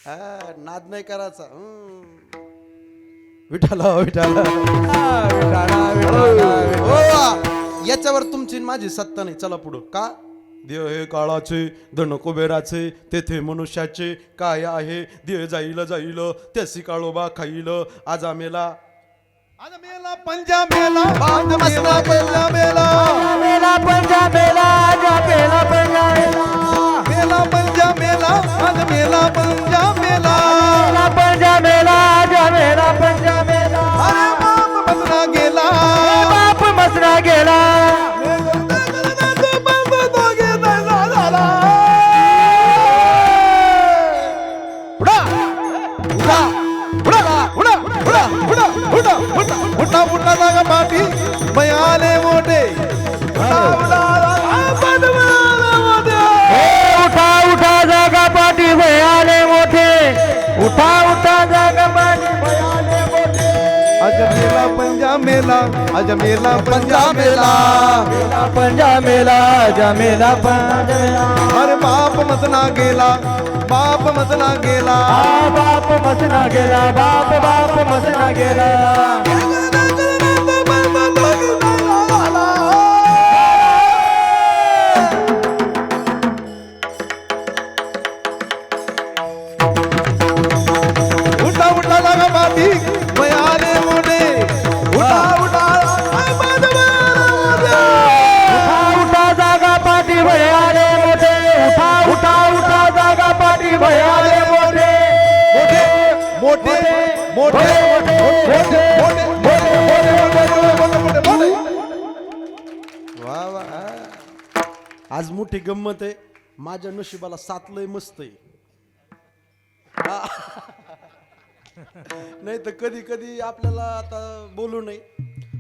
हा, नाद नाही करायचा. विठाला विठाला. हो, याच्यावर तुमची माझी सत्ता नाही. चला पुढं. का? देह हे काळाचे धन कुबेराचे तेथे मनुष्याचे काय आहे. देह जाईल जाईल त्यासी काळोबा खाईल. आज मेला आज मेला पंजा मेला बांध मसला पंजा मेला मेला पंजा मेला जा मेला पंजा मेला मेला पंजा मेला आज मेला पंजा मेला. मेला पंजा मेला जा मेला पंजा मेला. अरे बाप मसना गेला. बाप मसना गेला. उठा उठा जागा पाठी मयाले मोठे. उठा उठा जागा पाठी भयाले मोठे. उठा उठा जागा पाठी भयाले मोठे. आज मेला पंजा मेला आज मेला पंजा मेला. मेला पंजा मेला जा मेला पंजा मेला. अरे बाप मसना गेला बाप मसना गेला. बाप मसना गेला. बाप मसना गेला. आज मोठी गंमत आहे. माझ्या नशिबाला 7 लय मस्त आहे. हा. नाही तर कधी कधी आपल्याला आता बोलू नाही.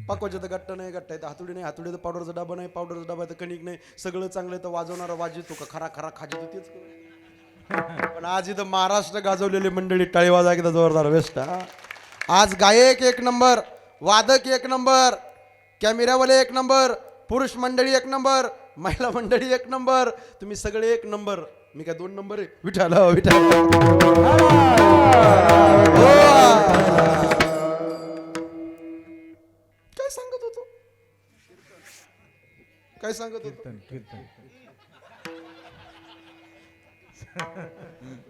पाकवाच्या तर गट्टा नाही, गट्टा आहे तर हातुडी नाही, हातुडी तर पावडरचा डबा नाही, पावडरचा डबा तर कणिक नाही. सगळं चांगलं तर वाजवणारा वाजतो का खरा खरा खाजी तेच करू. पण आज इथं महाराष्ट्र गाजवलेली मंडळी टाळी वाजा एकदा जोरदार वेस्ट. आज गायक 1 नंबर, वादक 1 नंबर, कॅमेरावाले 1 नंबर, पुरुष मंडळी 1 नंबर, महिला मंडळी 1 नंबर, तुम्ही सगळे 1 नंबर. मी काय 2 नंबर आहे. विठाल विठाल. काय सांगत होतो, काय सांगत होतो.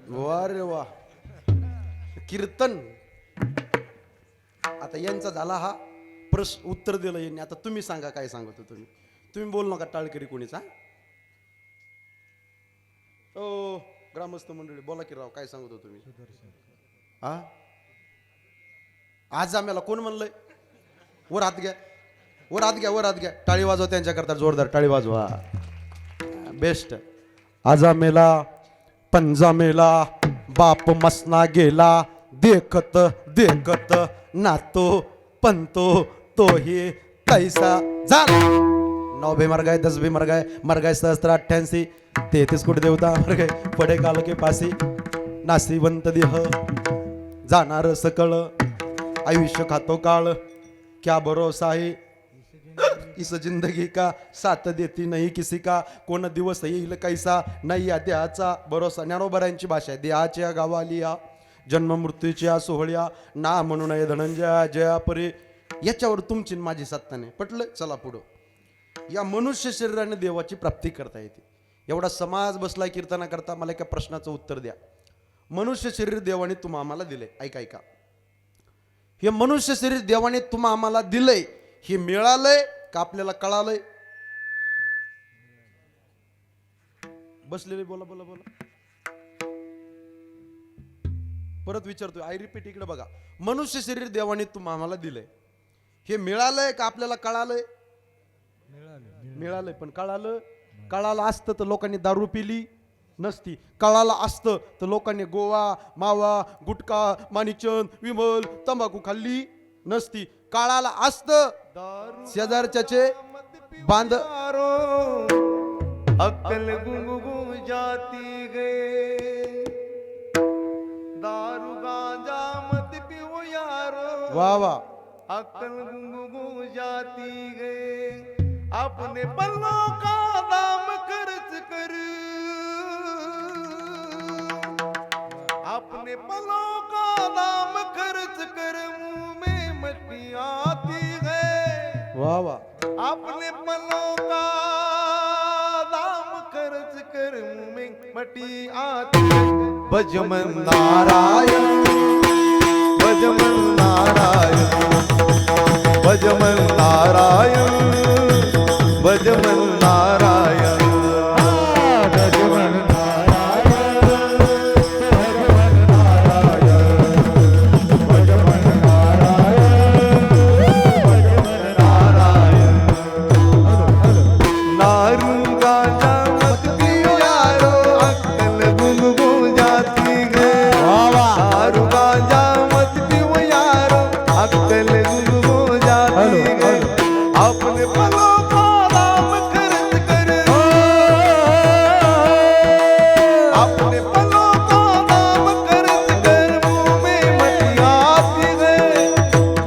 वा रे वा, कीर्तन. आता यांचा झाला हा प्रश्न, उत्तर दिलं यांनी. आता तुम्ही सांगा काय सांगत होतो तुम्ही. तुम्ही बोल नका टाळकरी कोणीचा. ओ ग्रामस्थ मंडळी बोला की राव, काय सांगत होतो तुम्ही. हा आज आम्हाला कोण म्हणलंय. वर हात घ्या, वर हात घ्या, वर हात घ्या. टाळी वाजवा त्यांच्याकरता, जोरदार टाळी वाजवा. बेस्ट. आजा मेला पंजा मेला, बाप मसना गेला, देखत देखत नातो पंतो तोही कैसा झाला. 9 भी मर गए, 10 भी मर गए सहस्त्र 88, 33 कोटी देवता मर गए, पडे काल के पासी, नासिवंत देह जाणार सकळ, आयुष्य खातो काळ, क्या भरोसा है इस जिंदगी का, साथ देती नाही किसी का, कोण दिवस येईल कैसा, नाही या देहाचा भरोसा. ज्ञानोबरांची भाषा आहे. देहाच्या गावालिया जन्म मृत्यूच्या सोहळ्या, ना म्हणू नये धनंजया जया परे. याच्यावर तुमची माझी सत्ता नाही. पटलं. चला पुढं. या मनुष्य शरीराने देवाची प्राप्ती करता येते. एवढा समाज बसलाय कीर्तना करता. मला एका प्रश्नाचं उत्तर द्या. मनुष्य शरीर देवाने तुम्हा आम्हाला दिले. ऐका ऐका, हे मनुष्य शरीर देवाने तुम्हा आम्हाला दिलंय, हे मिळालंय का आपल्याला कळालंय. बसलेले बोला बोला बोला. परत विचारतोय, आय रिपीट, इकडे बघा. मनुष्य शरीर देवाने तुम्हा आम्हाला दिलंय, हे मिळालंय का आपल्याला कळालंय. मिळालंय. पण कळालं असतं तर लोकांनी दारू पिली नसती. कळालं असतं तर लोकांनी गोवा मावा गुटखा माणिकचंद विमल तंबाखू खाल्ली नसती. कळालं असतं शेजारच्याचे बांध अक्कल गुंगू जाती गए, दारू गांजा मत पियो यारो, वा वा. अक्कल गुंगू जाती गए, अपने पल्लों का दाम खर्च कर, अपने पल्लों का दाम खर्च कर, मुंह में मट्टी आती है, वा वा. अपने पल्लों का दाम खर्च कर, मुंह में मट्टी आती है. भजमन नारायण, भजमन नारायण, भजमन नारायण, भजमन नारायण, भजमन नारायण, भजमन नारायण, भजमन नारायण, भजमन नारायण. नारू गांजा मत पियो यारो, अक्कल गुंगू जाती है. नारू गांजा मत पियो यारो, अक्कल गुंगू जाती है. अपने पलों का दाम खर्च कर, अपने पलों का दाम खर्च कर, मुंह में मट्टी आती है.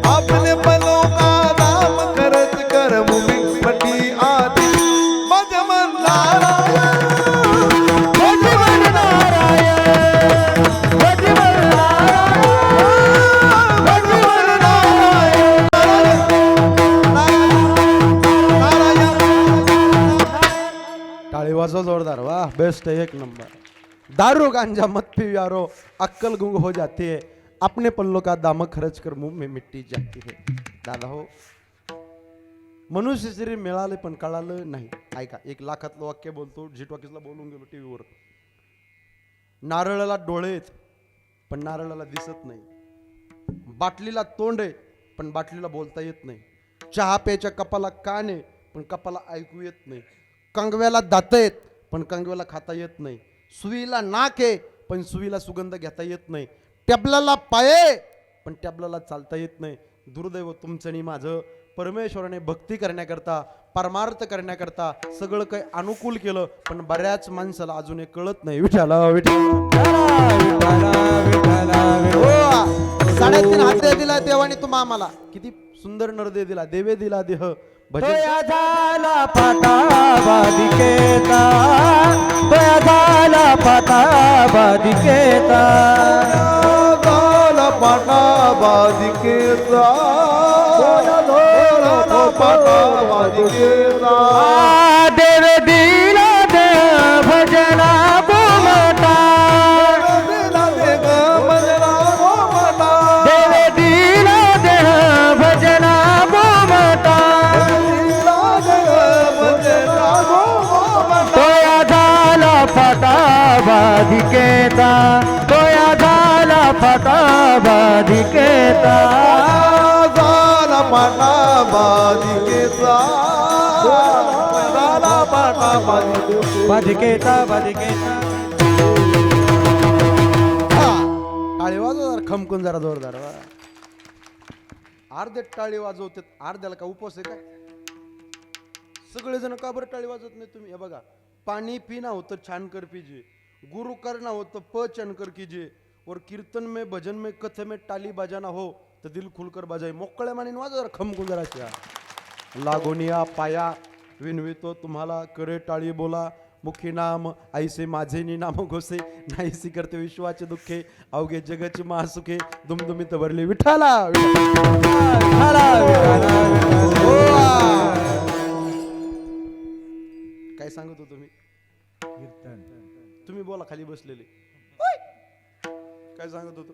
अपने पलों का दाम खर्च कर, मुंह में मट्टी आती. भजमन नारायण, भजमन नारायण, भजमन नारायण, भजमन नारायण, टाळी वाजवा जोरदार. वाह बेस्ट, 1 नंबर. दारू गांजा मत पियो यारो, अक्कल गुंग हो जाती है, अपने पल्लों का दाम खर्च कर, मुंह में मिट्टी जाती है. दादा हो, मनुष्य शरीर मिळाले पण कळालं नाही. ऐका, 1 लाखातलं वाक्य बोलतो. झिटवाकीसला बोलून गेलो टीव्हीवर. नारळाला डोळे आहेत पण नारळाला दिसत नाही. बाटलीला तोंड आहे पण बाटलीला बोलता येत नाही. चहा प्यायच्या कपाला कान आहे पण कपाला ऐकू येत नाही. कंगव्याला दात आहेत पण कंगव्याला खाता येत नाही, सुईला नाक आहे पण सुईला सुगंध घेता येत नाही, टॅबलाला पाय आहे पण टॅबलाला चालता येत नाही. दुर्दैव तुमचं आणि माझं. परमेश्वराने भक्ती करण्याकरता, परमार्थ करण्याकरता सगळं काही अनुकूल केलं पण बऱ्याच माणसाला अजून हे कळत नाही. विठाला हो, 3.5 हात दिला देवाने तुम्हा आम्हाला. किती सुंदर नरदे दिला, देवे दिला देह. भजन तोया झाला पाटा बाधिकेता, तोया झाला पाटा बाधिकेता. झाला पाटा बाधिकेचा, झाला पाटा बाधिकेचा. देव दिला देह भजना गोमटा, दिला देव भजना गोमटा, देव दिला देह भजना गोमटा. दिला देव भजना गोमटा. तोया झाला फाटा बाधिकेता, तोया झाला फाटा बाधिकेता. झाला पाटा बाधिकेचा, झाला पाटा बाधिकेचा. बाधिकेता बाधिकेता. टाळी वाजव जरा, खमकून जरा जोरदार. वा. अर्धे टाळी वाजवतात, अर्ध्याला का उपवास आहे काय? सगळेजण का बरं टाळी वाजवत नाही तुम्ही? हे बघा, पाणी पिना होतं छान कर पीजिए, गुरु करना होतं पचन कर कीजिए, और कीर्तन में भजन में कथे में टाली बजाना हो तर दिल खुलकर बजाई. मोकळ्या माने वाजव जरा, खमकून जरा. लागोनिया पाया विनवितो तुम्हाला, करे टाळी बोला मुखी नाम ऐसे माझे नि नाम घोसे, नाहीसी करते विश्वाचे दुःखे, अवघे जगाची महासुखे, दुमदुमीत भरली. विठाला काय सांगत हो तुम्ही? तुम्ही बोला खाली बसलेले. काय सांगत होतो?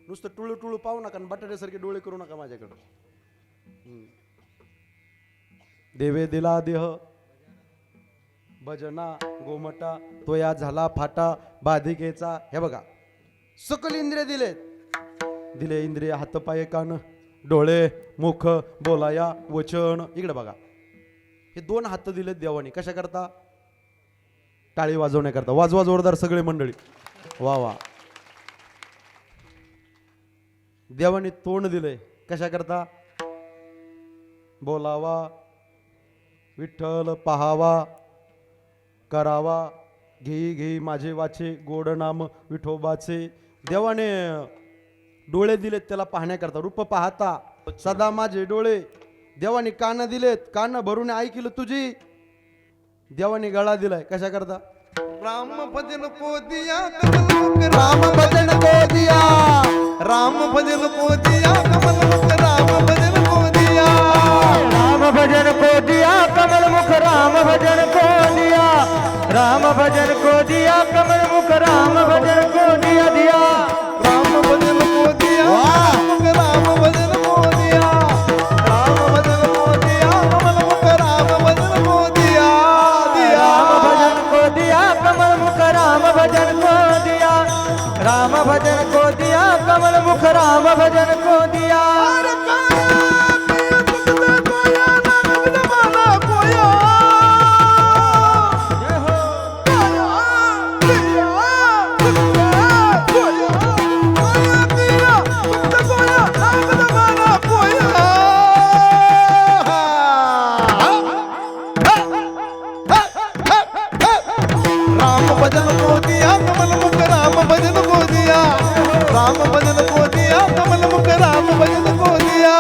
नुसतं टुळू टुळू पाहू नका आणि बटाट्यासारखे डोळे करू नका माझ्याकडं. देवे दिला देह भजना गोमटा, तोया झाला फाटा बाधिकेचा. हे बघा, सकल इंद्रिय दिले इंद्रिय, हात पाय कान डोळे मुख बोलाया वचन. इकडे बघा, हे 2 हात दिलेत देवाने. कशा करता? टाळी वाजवण्याकरता. वाजवा जोरदार सगळे मंडळी. वा वा. देवाने तोंड दिलंय कशा करता? बोलावा, विठ्ठल पाहावा, करावा, घेई माझे वाचे गोड नाम विठोबाचे. देवाने डोळे दिलेत त्याला पाहण्याकरता, रूप पाहता सदा माझे डोळे. देवाने कान दिलेत, कान भरून ऐकलं तुझी. देवाने गळा दिलाय कशा करता? राम भजन को दिया कमल मुख, राम भजन को दिया, राम भजन को दिया कमल मुख, राम भजन को दिया. राम भजन को दिया कमल मुख, राम भजन को दिया, राम भजन को दिया कमल मुख, राम भजन को दिया दिया. राम भजन को दिया कमल मुख, राम भजन को दिया, राम भजन को दिया कमल मुख, राम भजन को दिया दिया. राम भजन को दिया कमल मुख, राम भजन को दिया, राम भजन को दिया कमल मुख, राम भजन को दिया. राम भजन को दिया कमल मुख, राम भजन को दिया, राम भजन को दिया कमल मुख, राम भजन को दिया.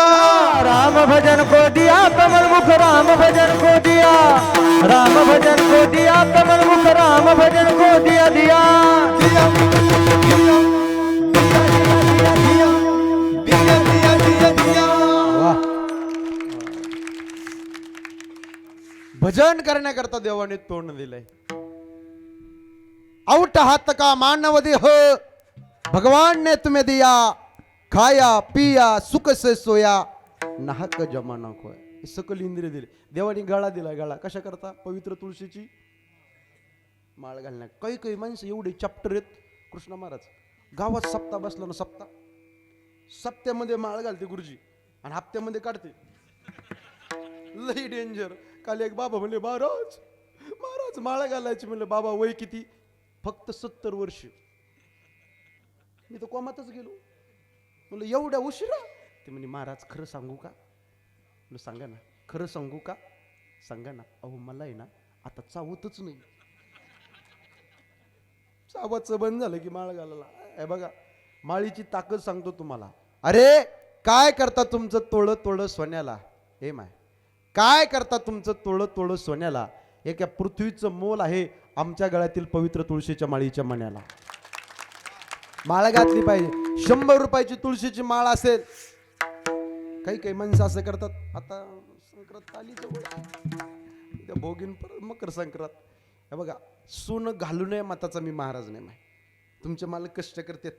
राम भजन को दिया कमल मुख, राम भजन को दिया, राम भजन को दिया कमल मुख, राम भजन को दिया दिया. दिया दिया दिया दिया दिया दिया. भजन करण्याकरता देवाने तोंड दिलंय. औट हाथ का मानव देह भगवान ने तुम्हें दिया, खाया पिया सुख से सोया, नाहक जमाना खोया. सकल इंद्रिय दिले देवाने. गळा दिला. गळा कशा करता? पवित्र तुळशीची माळ घालण्या. काही काही माणसं एवढे चॅप्टर आहेत. कृष्ण महाराज गावात सप्ताह बसला ना, सप्त्यामध्ये माळ घालते गुरुजी आणि हप्त्यामध्ये काढते. लई डेंजर. काल एक बाबा म्हणले, महाराज तेव्हाच माळा घालायची म्हणलं बाबा वय किती फक्त 70 वर्ष मी तर कोमातच गेलो म्हणलं एवढ्या उशिरा ते म्हणे महाराज खरं सांगू का म्हणलं सांगा ना खरं सांगू का सांगा ना अहो मला आहे ना आता चावतच नाही चावाचं बंद झालं की माळ घालायला हे बघा माळीची ताकद सांगतो तुम्हाला अरे काय करता तुमचं तोळं तोळं सोन्याला हे माय काय करता तुमचं तोळं तोळं सोन्याला एका पृथ्वीचं मोल आहे आमच्या गळ्यातील पवित्र तुळशीच्या माळीच्या मण्याला माळ घातली पाहिजे 100 रुपयाची तुळशीची माळ असेल काही काही माणसं असं करतात आता संक्रांत आली जवळ भोगीन परत मकर संक्रांत हे बघा सोनं घालू नये मताचा मी महाराज नाही माय तुमचे मालक कष्ट करतात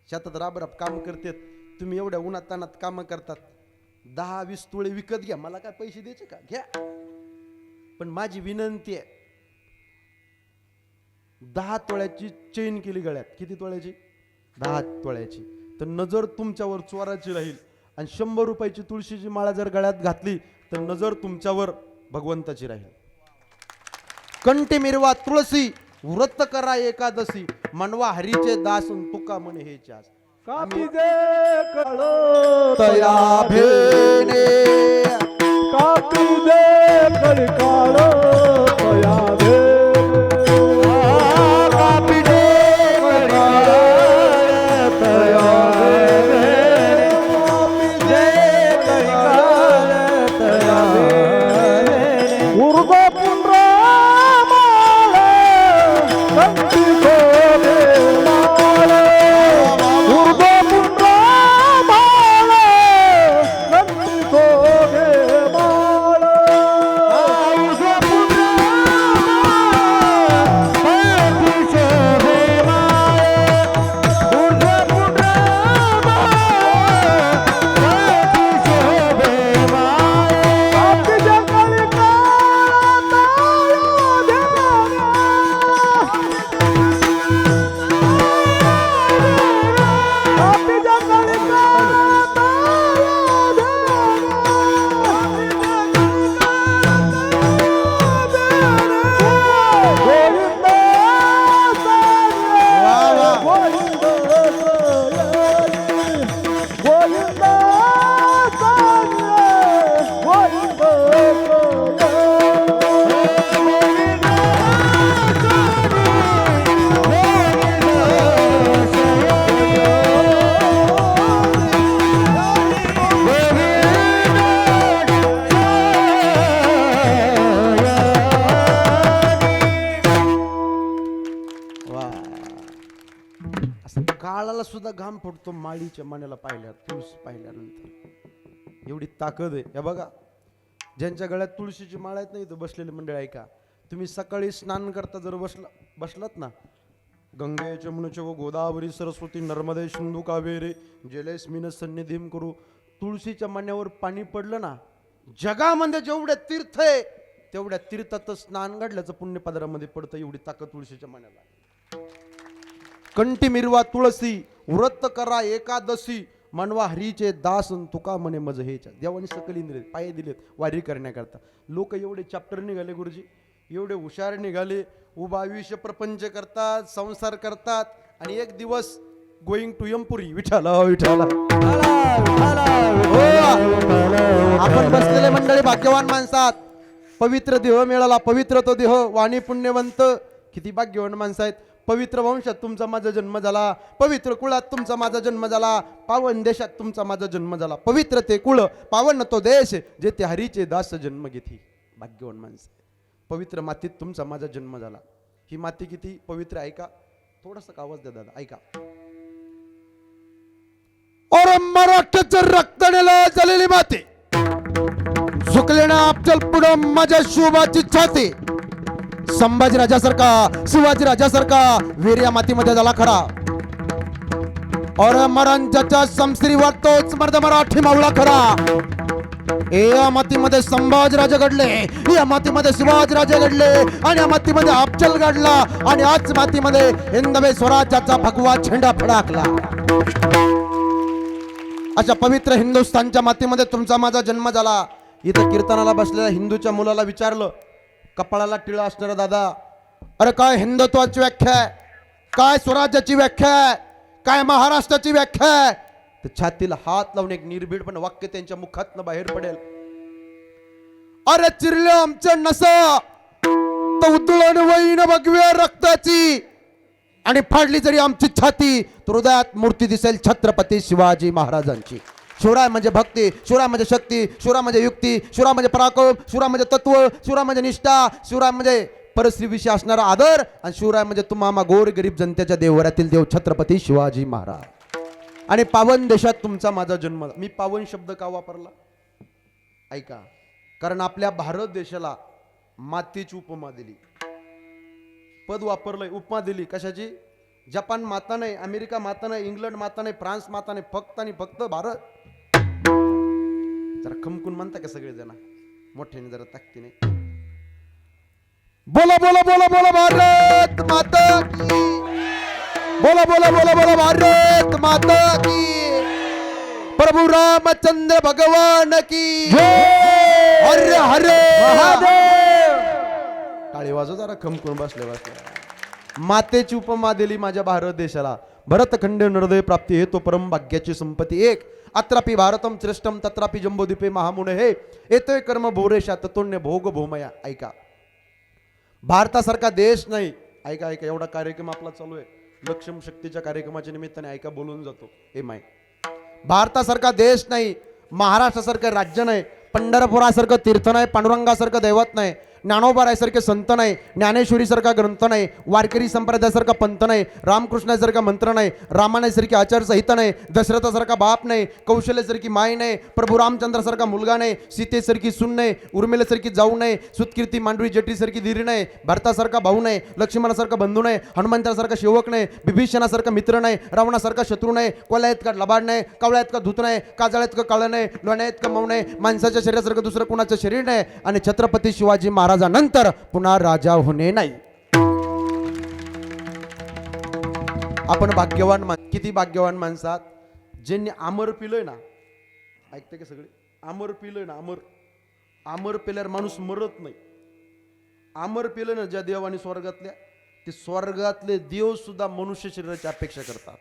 शेतात राबराब काम करतात तुम्ही एवढ्या उन्हात तानात कामं करतात 10-20 तोळे विकत घ्या मला काय पैसे द्यायचे का घ्या पण माझी विनंती आहे 10 तोळ्याची चेन केली गळ्यात किती तोळ्याची 10 तोळ्याची तर नजर तुमच्यावर चोराची राहील आणि 100 रुपयाची तुळशीची माळा जर गळ्यात घातली तर नजर तुमच्यावर भगवंताची राहील कंठी मिरवा तुळशी व्रत करा एकादशी मनवा हरीचे दास तुका म्हणे हे चास कापी दे काळो तया भेने कापी दे कळी काळो तया दे कापी दे कळी काळो तया दे कापी दे कळी काळो तया दे उर्ग पुंड्रा माळे कंठी गोदे माळे उर्ग पुंड्रा माळे कंठी गोदे माळे उर्ग पुंड्रा माळे शोभे माळे उर्ग पुंड्रा माळे शोभे माळे आपली जंगली काळा आपली जंगली वा असं काळाला सुद्धा घाम फुटतो माळीच्या मण्याला पाहिल्या तुळस पाहिल्यानंतर एवढी ताकद आहे हे बघा ज्यांच्या गळ्यात तुळशीची माळ आहेत नाही तर बसलेले मंडळ ऐका तुम्ही सकाळी स्नान करता जर बसलात ना गंगे यमुनेचे व गोदावरी सरस्वती नर्मदे सिंधू कावेरी जलेस्मिन सन्निधीम करू तुळशीच्या मण्यावर पाणी पडलं ना जगामध्ये जेवढे तीर्थ आहे तेवढ्या तीर्थातच स्नान घडल्याचं पुण्य पदरामध्ये पडतं एवढी ताकद तुळशीच्या मण्याला कंठी मिरवा तुळसी व्रत करा एकादशी मनवा हरीचे दास तुका म्हणे मज हेच्या देवाने सकल इंद्रिय पाय दिलेत वारी करण्याकरता लोक एवढे चॅप्टर निघाले गुरुजी एवढे हुशार निघाले उभा आयुष्य प्रपंच करतात संसार करतात आणि एक दिवस गोईंग टू यमपुरी विठाला विठाला आपण बसलेले मंडळी भाग्यवान माणसात पवित्र देह मिळाला पवित्र तो देह वाणी पुण्यवंत किती भाग्यवान माणसं आहेत पवित्र वंशात तुमचा माझा जन्म झाला पवित्र कुळात तुमचा माझा जन्म झाला पावन देशात तुमचा माझा जन्म झाला पवित्र ते कुळ पावन तो देश जेथे हरीचे दास जन्म घेती भाग्यवान माणसं पवित्र मातीत तुमचा माझा जन्म झाला ही माती किती पवित्र ऐका थोडासा आवाज द्या दादा ऐका और मराठ्याचं रक्तानेला झालेली माती झुकलेना अफजल पुढं माझ्या शोभाची छाती संभाजी राजासारखा शिवाजी राजासारखा वीर या मातीमध्ये झाला खरा और मरांच्या समश्रीवर तोच मर्द मराठी मावळा खरा या मातीमध्ये संभाजी राजे घडले या मातीमध्ये शिवाजी राजे घडले आणि या मातीमध्ये अफजल घडला आणि आज मातीमध्ये हिंदवी स्वराज्याचा भगवा झेंडा फडकला अशा पवित्र हिंदुस्थानच्या मातीमध्ये तुमचा माझा जन्म झाला इथं कीर्तनाला बसलेल्या हिंदूच्या मुलाला विचारलं कपाळाला टिळा असणारा दादा अरे काय हिंदुत्वाची व्याख्या आहे, काय स्वराज्याची व्याख्या आहे, काय महाराष्ट्राची व्याख्या आहे. तर छातीला हात लावून एक निर्भीडपणे वाक्य त्यांच्या मुखातनं बाहेर पडेल. अरे चिरले आमच्या नसा तर उतळण वहीन भगव्या रक्ताची, आणि फाडली जरी आमची छाती तर हृदयात मूर्ती दिसेल छत्रपती शिवाजी महाराजांची. शिवराय म्हणजे भक्ती, शिवराय म्हणजे शक्ती, शिवराय म्हणजे युक्ती, शिवराय म्हणजे पराक्रम, शिवराय म्हणजे तत्व, शिवराय म्हणजे निष्ठा, शिवराय म्हणजे परस्त्रीविषयी असणारा आदर, आणि शिवराय म्हणजे तुम्हा गोर गरीब जनतेच्या देवघरातील देव छत्रपती शिवाजी महाराज. आणि पावन देशात तुमचा माझा जन्म. मी पावन शब्द का वापरला ऐका, कारण आपल्या भारत देशाला मातेची उपमा दिली, पद वापरलंय, उपमा दिली. कशाची? जपान माता नाही, अमेरिका माता नाही, इंग्लंड माता नाही, फ्रान्स माता नाही, फक्त आणि फक्त भारत. जरा खमकून म्हणता का सगळे जण मोठ्याने जरा ताकदीने बोला बोला बोला बोला भारत माता की, बोला बोला बोला बोला भारत माता की, प्रभू रामचंद्र भगवान की हरे हरे महादेव. टाळी वाजव जरा खमकून बसले बसले. मातेची उपमा दिली माझ्या भारत देशाला. भरतखंडे नरदय प्राप्ती हे तो परम भाग्याची संपत्ती एक. अत्रापि भारतम श्रेष्ठम तत्रापि जंबोदीपे महामुने हे येतोय कर्म भोरेशा ततोन्य भोग भूमया. ऐका, भारतासारखा देश नाही. ऐका ऐका, एवढा कार्यक्रम आपला चालू आहे, लक्षम शक्तीच्या कार्यक्रमाच्या निमित्ताने ऐका बोलून जातो. हे माय, भारतासारखा देश नाही, महाराष्ट्रासारखं राज्य नाही, पंढरपुरासारखं तीर्थ नाही, पांडुरंगासारखं दैवत नाही, ज्ञानोबारायसारखे संत नाही, ज्ञानेश्वरीसारखा ग्रंथ नाही, वारकरी संप्रदायासारखा पंथ नाही, रामकृष्णासारखा मंत्र नाही, रामायणासारखी आचारसंहिता नाही, दशरथासारखा बाप नाही, कौशल्यासारखी माय नाही, प्रभू रामचंद्रासारखा मुलगा नाही, सीतेसारखी सून नाही, उर्मिलेसारखी जाऊ नाही, सुतकीर्ती मांडवी जटीसारखी धीर नाही, भरतासारखा भाऊ नाही, लक्ष्मणासारखा बंधू नाही, हनुमंतासारखा सेवक नाही, बिभीषणासारखा मित्र नाही, रावणासारखा शत्रू नाही, कोल्यात का लबाड नाही, कावळ्यात का धूत नाही, काजळ्यात का काळ नाही, लोण्यात का मऊ नाही, माणसाच्या शरीरासारखं दुसरं कुणाचं शरीर नाही, आणि छत्रपती शिवाजी महाराजानंतर पुन्हा राजा होणे नाही. आपण भाग्यवान किती भाग्यवान माणसात ज्यांनी आमर पिलंय ना. ऐकते का सगळे? आमर पिलंय ना, आमर. आमर पिल्यावर माणूस मरत नाही. आमर पिलं ना ज्या देवाने स्वर्गातल्या, ते स्वर्गातले देव सुद्धा मनुष्य शरीराची अपेक्षा करतात.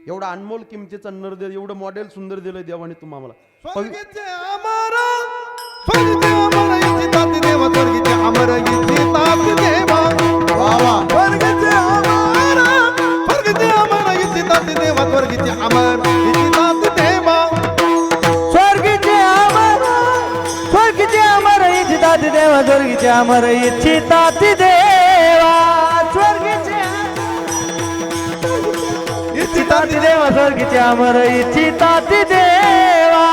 एवढा अनमोल किमतीचा नरदेव, एवढं मॉडेल सुंदर दिलंय देवाने तुम्हाला. स्वर्गीचे अमर, स्वर्गीचे अमर इथे ताती देवा, स्वर्गीचे अमर इथे ताती देवा. वा वा. स्वर्गीचे अमर, स्वर्गीचे अमर इथे ताती देवा, स्वर्गीचे अमर इथे ताती देवा. स्वर्गीचे अमर, स्वर्गीचे अमर इच्छितात देवा, स्वर्गीचे अमर इच्छितात देवा, स्वर्गीचे इच्छितात देवा, स्वर्गीचे अमर इच्छितात देवा.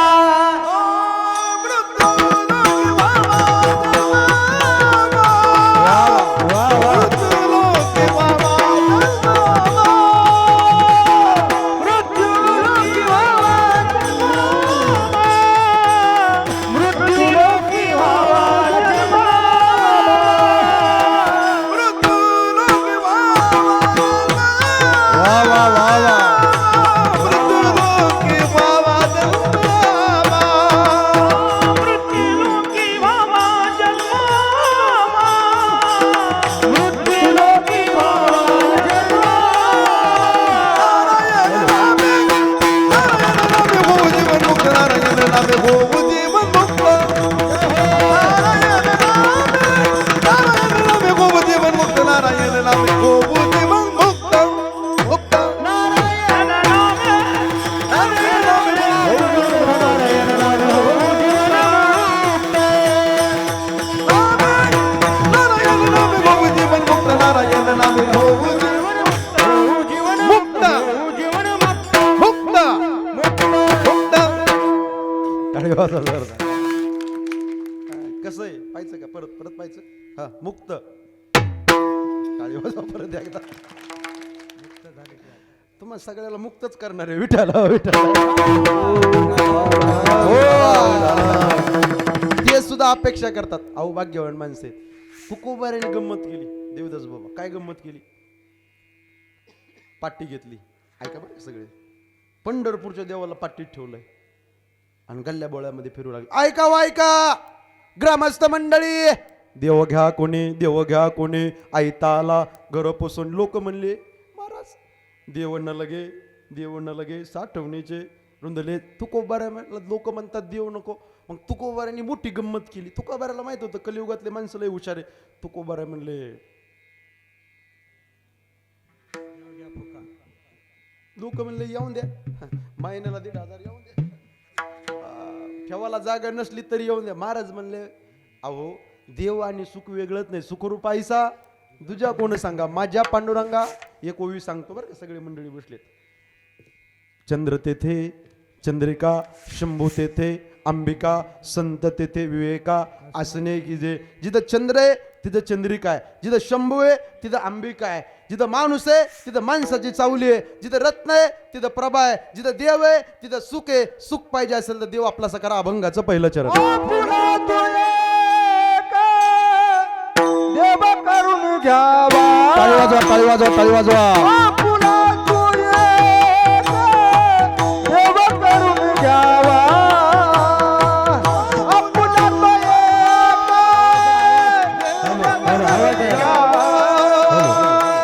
कसं आहे पाहिजे का? परत परत पाहिजे. हा, मुक्त. टाळी वाजवा परत एकदा. मुक्त झाले. तुम्हाला सगळ्याला मुक्तच करणार आहे. विठाला ते सुद्धा अपेक्षा करतात. अहो भाग्यवान माणसे. तुकोबाऱ्याने गंमत केली. देवदास बाबा काय गंमत केली? पाट्टी घेतली. ऐका बरं सगळे, पंढरपूरच्या देवाला पाट्टीत ठेवलंय आणि गल्ल्या बोळ्यामध्ये फिरू लागले. ऐका ऐका ग्रामस्थ मंडळी, देव घ्या कोणी आयताला घर पोसून लोक म्हणले महाराज देव न लगे साठवणीचे रुंदले तुकोबाऱ्या म्हटलं लोक म्हणतात देव नको मग तुकोबाऱ्यांनी मोठी गंमत केली तुकोबाऱ्याला माहित होतं कलियुगातले माणसं लय हुशार आहे तुकोबाऱ्या म्हणले लोक म्हणले येऊन द्या महिन्याला 1,500 येऊन द्या ठेवायला जागा नसली तरी येऊन द्या महाराज म्हणले अहो देव आणि सुख वेगळंच नाही सुखरूप आईसा तुझ्या कोण सांगा माझ्या पांडुरंगा एक ओवी सांगतो बरं का सगळे मंडळी बसलेत चंद्र तेथे चंद्रिका शंभू तेथे अंबिका संत तेथे विवेका असणे की जे जिथं चंद्र आहे तिथं चंद्रिका आहे जिथं शंभू आहे तिथं अंबिका आहे जिथं माणूस आहे तिथं माणसाची चावली आहे जिथं रत्न आहे तिथं प्रभा आहे जिथं देव आहे तिथं सुख आहे सुख पाहिजे असेल तर देव आपला करा अभंगाचं पहिलं चरण देव करून घ्यावा टाळी वाजवा देव करून घ्यावा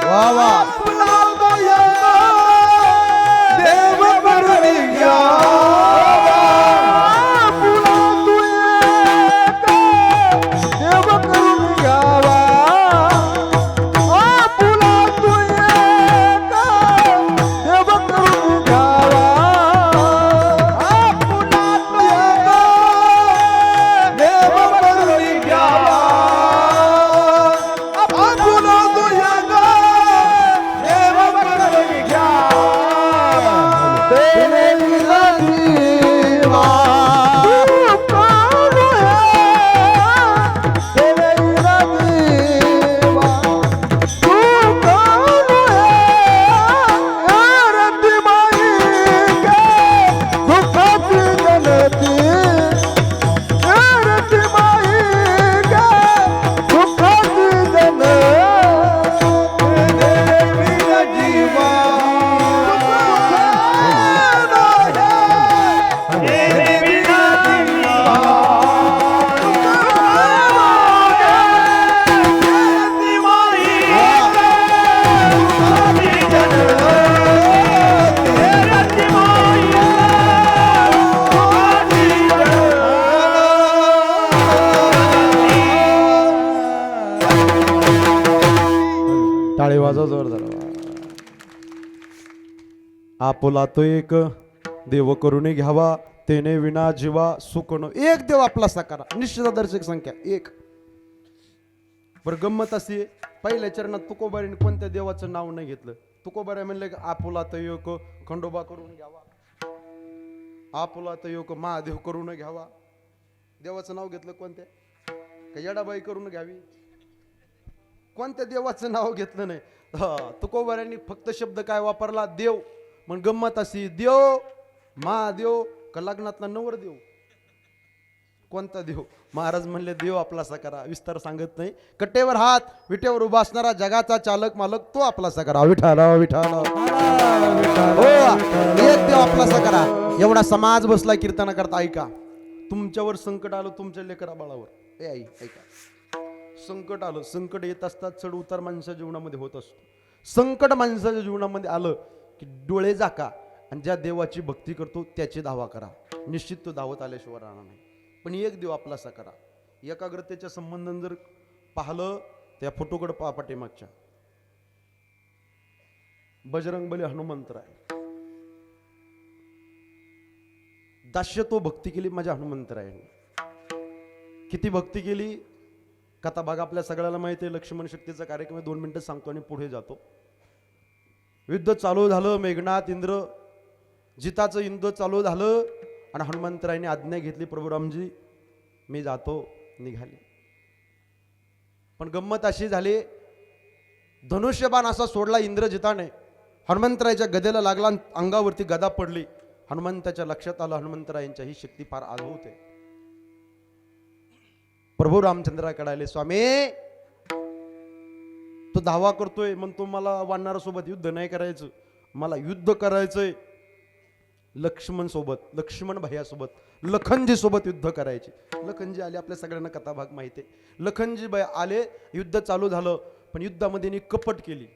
वा वा देव करून देव करून घ्यावा वाजव जोरदार आपुला तो एक देव करून घ्यावा तेने विना जीवा सुख न एक देव आपला साकारा निश्चित दर्शक संख्या एक बर गंमत अशी पहिल्या चरणात तुकोबारीने कोणत्या देवाचं नाव नाही घेतलं तुकोबारी म्हणले की आपुला तो एक खंडोबा करून घ्यावा आपुला तो एक महादेव करून घ्यावा देवाचं नाव घेतलं कोणत्या का येडाबाई करून घ्यावी कोणत्या देवाचं नाव घेतलं नाही तुकोबाऱ्यांनी फक्त शब्द काय वापरला देव मग गंमत अशी देव महादेव का लग्नातला नवर देव कोणता देव महाराज म्हणले देव आपला साकारा विस्तार सांगत नाही कट्टेवर हात विटेवर उभा असणारा जगाचा चालक मालक तो आपला साकारा विठाला विठाला हो एक देव आपला साकारा एवढा समाज बसला कीर्तना करता ऐका तुमच्यावर संकट आलं तुमच्या लेकरा बाळावर ए आई ऐका संकट आलं संकट येत असतात चढ उतार माणसाच्या जीवनामध्ये होत असतो संकट माणसाच्या जीवनामध्ये आलं की डोळे झाका आणि ज्या देवाची भक्ती करतो त्याची धावा करा निश्चित तो धावत आल्याशिवाय राहणार नाही पण एक देव आपला असा करा एकाग्रतेच्या संबंधाने जर पाहिलं त्या फोटोकडे पहा पाठीमागच्या बजरंगबली हनुमंतराय दास्य तो भक्ती केली माझ्या हनुमंतरायाने किती भक्ती केली कथा भाग आपल्या सगळ्याला माहिती आहे लक्ष्मण शक्तीचा कार्यक्रम 2 मिनिटं सांगतो आणि पुढे जातो युद्ध चालू झालं मेघनाथ इंद्र जिताचं युद्ध चालू झालं आणि हनुमंतरायाने आज्ञा घेतली प्रभू रामजी मी जातो निघाले पण गंमत अशी झाली धनुष्यबाण असा सोडला इंद्रजिताने हनुमंतरायाच्या गदेला लागला आणि अंगावरती गदा पडली हनुमंताच्या लक्षात आलं हनुमंतरायांच्या ही शक्ती फार आढळते होते प्रभू रामचंद्राकडे आले स्वामी तो धावा करतोय मग तो मला वानरासोबत युद्ध नाही करायचं मला युद्ध करायचंय लक्ष्मण सोबत, लक्ष्मण भैया सोबत, लखनजी सोबत युद्ध करायचे. लखनजी आले, आपल्या सगळ्यांना कथा भाग माहिती आहे. लखनजी भैया आले, युद्ध चालू झालं, पण युद्धामध्ये यांनी कपट केली.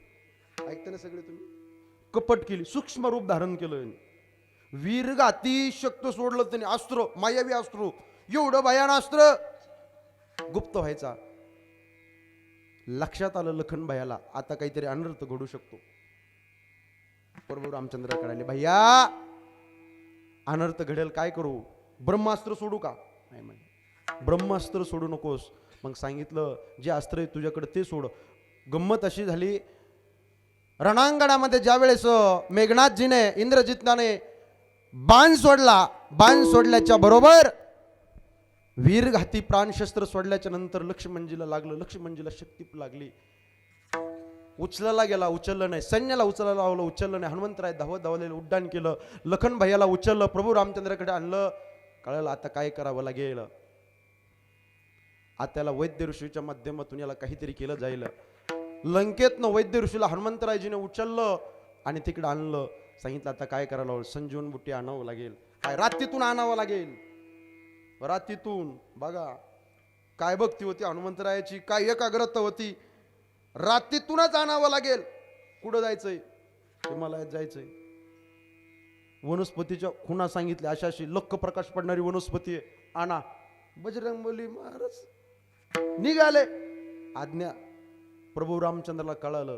ऐकता ना सगळे तुम्ही? कपट केली, सूक्ष्म रूप धारण केलं यांनी. वीरघाती शक्त सोडलं त्यांनी, अस्त्र, मायावी अस्त्र, एवढं भयान अस्त्र गुप्त व्हायचा. लक्षात आलं लखन भैयाला आता काहीतरी अनर्थ घडू शकतो. प्रभू रामचंद्राकडे आले, भैया अनर्थ घडेल, काय करू? ब्रह्मास्त्र सोडू का? नाही म्हणे, ब्रह्मास्त्र सोडू नकोस. मग सांगितलं जे अस्त्र आहे तुझ्याकडे ते सोड. गंमत अशी झाली, रणांगणामध्ये ज्या वेळेस मेघनाथजीने, इंद्रजितनाने बाण सोडला, बाण सोडल्याच्या बरोबर वीरघाती प्राणशस्त्र सोडल्याच्या नंतर लक्ष्मणजीला लागलं. लक्ष्मणजीला शक्ती लागली, उचलायला गेला, उचललं नाही. सैन्याला उचलायला लावलं, उचललं नाही. हनुमंतराय धावत धावलेलं उड्डाण केलं, लखन भैयाला उचललं, प्रभू रामचंद्राकडे आणलं. कळलं आता काय करावं लागेल. आत्याला वैद्य ऋषीच्या माध्यमातून याला काहीतरी केलं जाईल. लंकेतनं वैद्य ऋषीला हनुमंतरायजीने उचललं आणि तिकडे आणलं. सांगितलं आता काय करायला लागलं, संजीवन बुटी आणावं लागेल. काय रात्रीतून आणावं लागेल, रात्रीतून. बघा काय भक्ती होती हनुमंतरायाची, काय एकाग्रता होती. रात्रीतूनच आणावं लागेल. कुठं जायचंय? हिमालयात जायचंय. वनस्पतीच्या खुणा सांगितल्या, अशा अशी लख प्रकाश पडणारी वनस्पती आहे, आणा. बजरंगबली महाराज निघाले. आज्ञा प्रभू रामचंद्राला कळालं,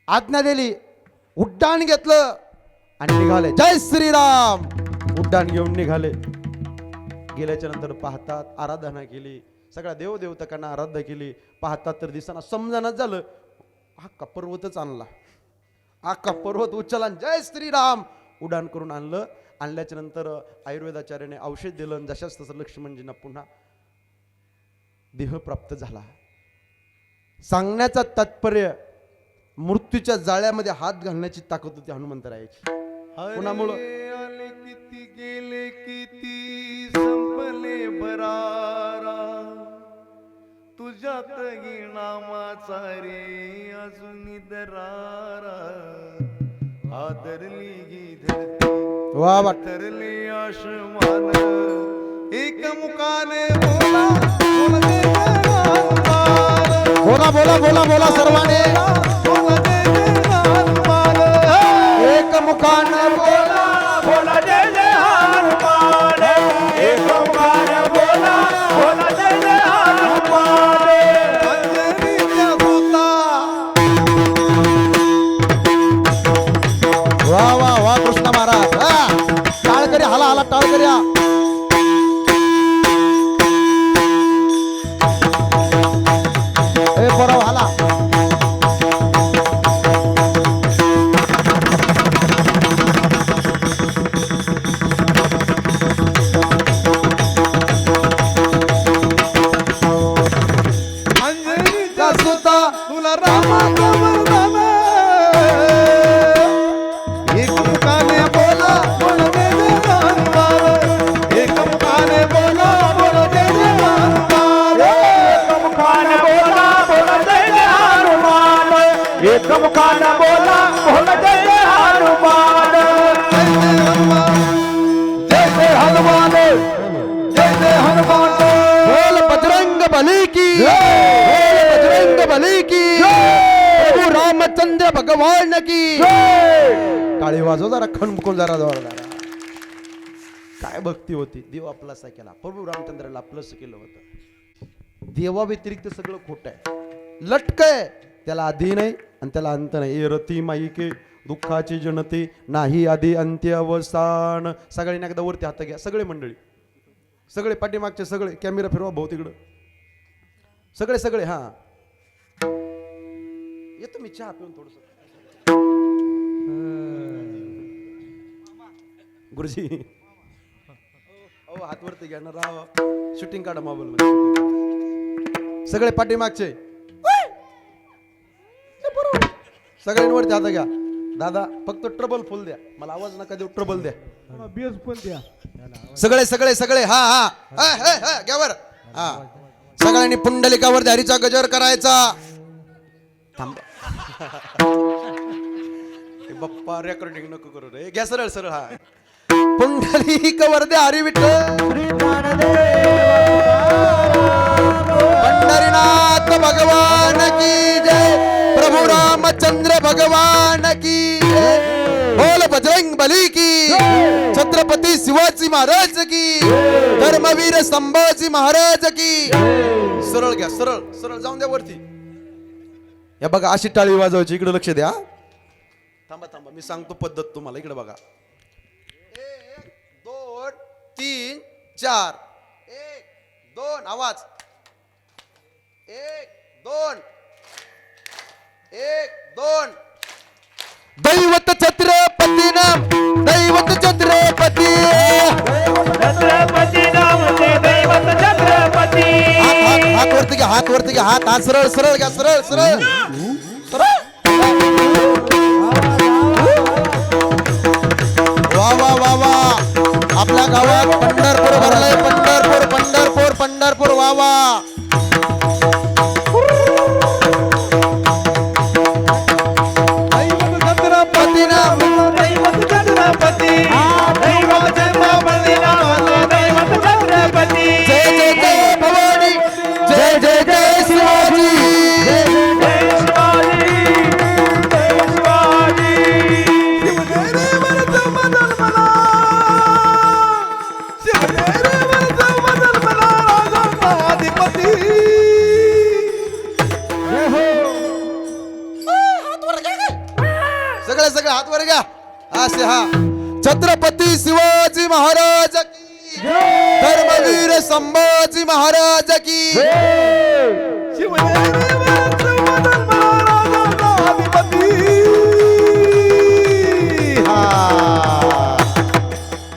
आज्ञा दिली, उड्डाण घेतलं आणि निघाले. जय श्रीराम. उड्डाण घेऊन निघाले. गेल्याच्या नंतर पाहतात, आराधना केली, सगळ्या देवदेवताकांना आराधना केली. पाहतात तर दिसताना समजानच झालं, हा पर्वतच आणला, हा पर्वत उचला. जय श्रीराम. उड्डाण करून आणलं. आणल्याच्या नंतर आयुर्वेदाचार्याने औषध दिलं. जशाच तसं लक्ष्मणजींना पुन्हा देह प्राप्त झाला. सांगण्याचा तात्पर्य, मृत्यूच्या जाळ्यामध्ये हात घालण्याची ताकद होती हनुमंतरायाची. कुणामुळं? आले किती गेले किती संपले भरारा, तुझ्यात नामाचा रे अजून दरारा. आदरली गी धरती, वा वा. तरले आसमान, एक मुखाने बोला बोल दे मेरा हनुमान. बोला बोला बोला बोला सर्वांनी. बोल दे मेरा हनुमान. एक मुखानं बोला, बोला जय जय हनुमान. एक ओंकार बोला, बोला जय जय हनुमान. अंजनीच्या दूता. वा वा वा कृष्ण महाराज. टाळ करी, हाला हाला टाळ करी. ए बरोबर हाला. अंजनीच्या दूता तुला रामाचा वरदान. एक मुखाने बोला बोल दे मेरा हनुमान. एक मुखाने बोला बोल दे मेरा हनुमान. एक मुखान बोला, बोला जय जय हनुमान. एक मुखान बोला, बोला जय जय हनुमान. जय जय हनुमान. जय जय हनुमान. बोल बजरंग बली की, बोल बजरंग बली की, प्रभू रामचंद्र भगवान की. टाळी वाजव जरा, खणबुकून जरा जवळ. काय भक्ती होती. देव आपलासा केला, प्रभू रामचंद्राला आपलंस केलं होतं. देवा व्यतिरिक्त सगळं खोट आहे, लटक आहे. त्याला आधी नाही आणि त्याला अंत नाही. ए रती माईके दुःखाची जनते, नाही आधी अंत्य अवसान. सगळ्यांनी एकदा वरती हात घ्या, सगळे मंडळी, सगळे पाठीमागचे सगळे. कॅमेरा फिरवा भाऊ तिकडं, सगळे सगळे. हा येतो मी चहा पिऊन थोडस. गुरुजी ओ हात वरती घ्या ना राव, शूटिंग काढा मोबाईल मध्ये. सगळे पाठीमागचे सगळ्यांवरती हात घ्या. दादा फक्त ट्रबल फुल द्या, मला आवाज नका देऊ, ट्रबल द्या. बेस पण द्या. सगळे सगळे सगळे. हा हा घ्यावर. हा सगळ्यांनी पुंडलिकावर हरीचा गजर करायचा. थांब. ए बाप्पा रेकॉर्डिंग नको करू रे घ्या सरळ सरळ हा पुंडलिक वरदे हरी विठ्ठल श्री ज्ञानदेव पंढरीनाथ भगवान की जय प्रभु रामचंद्र भगवान की जय बोल बजरंग बली की छत्रपती शिवाजी महाराज की धर्मवीर संभाजी महाराज की सरळ घ्या सरळ सरळ जाऊन द्या वरती या बघा अशी टाळी वाजवायची इकडे लक्ष द्या थांबा थांबा मी सांगतो पद्धत तुम्हाला इकडे बघा 1 2 3 4 1 2 आवाज 1 2 1 2 दैवत छत्रपती नाम दैवत छत्रपती छत्रपती नाम ते दैवत छत्रपती हात वरती घ्या हात वरती घ्या हात सरळ सरळ घ्या सरळ सरळ सरळ वा वा वा वा आपल्या गावात पंढरपूर भरलंय पंढरपूर पंढरपूर पंढरपूर वा वा छत्रपती नाम दैवत छत्रपती दैवत छत्रपती नाम ते दैवत छत्रपती जय जय जय भवानी जय जय जय शिवाजी जय शिवाजी जय शिवाजी सगळे सगळे हात वर घ्या असे हा छत्रपती शिवाजी महाराज की धर्मवीर संभाजी महाराज की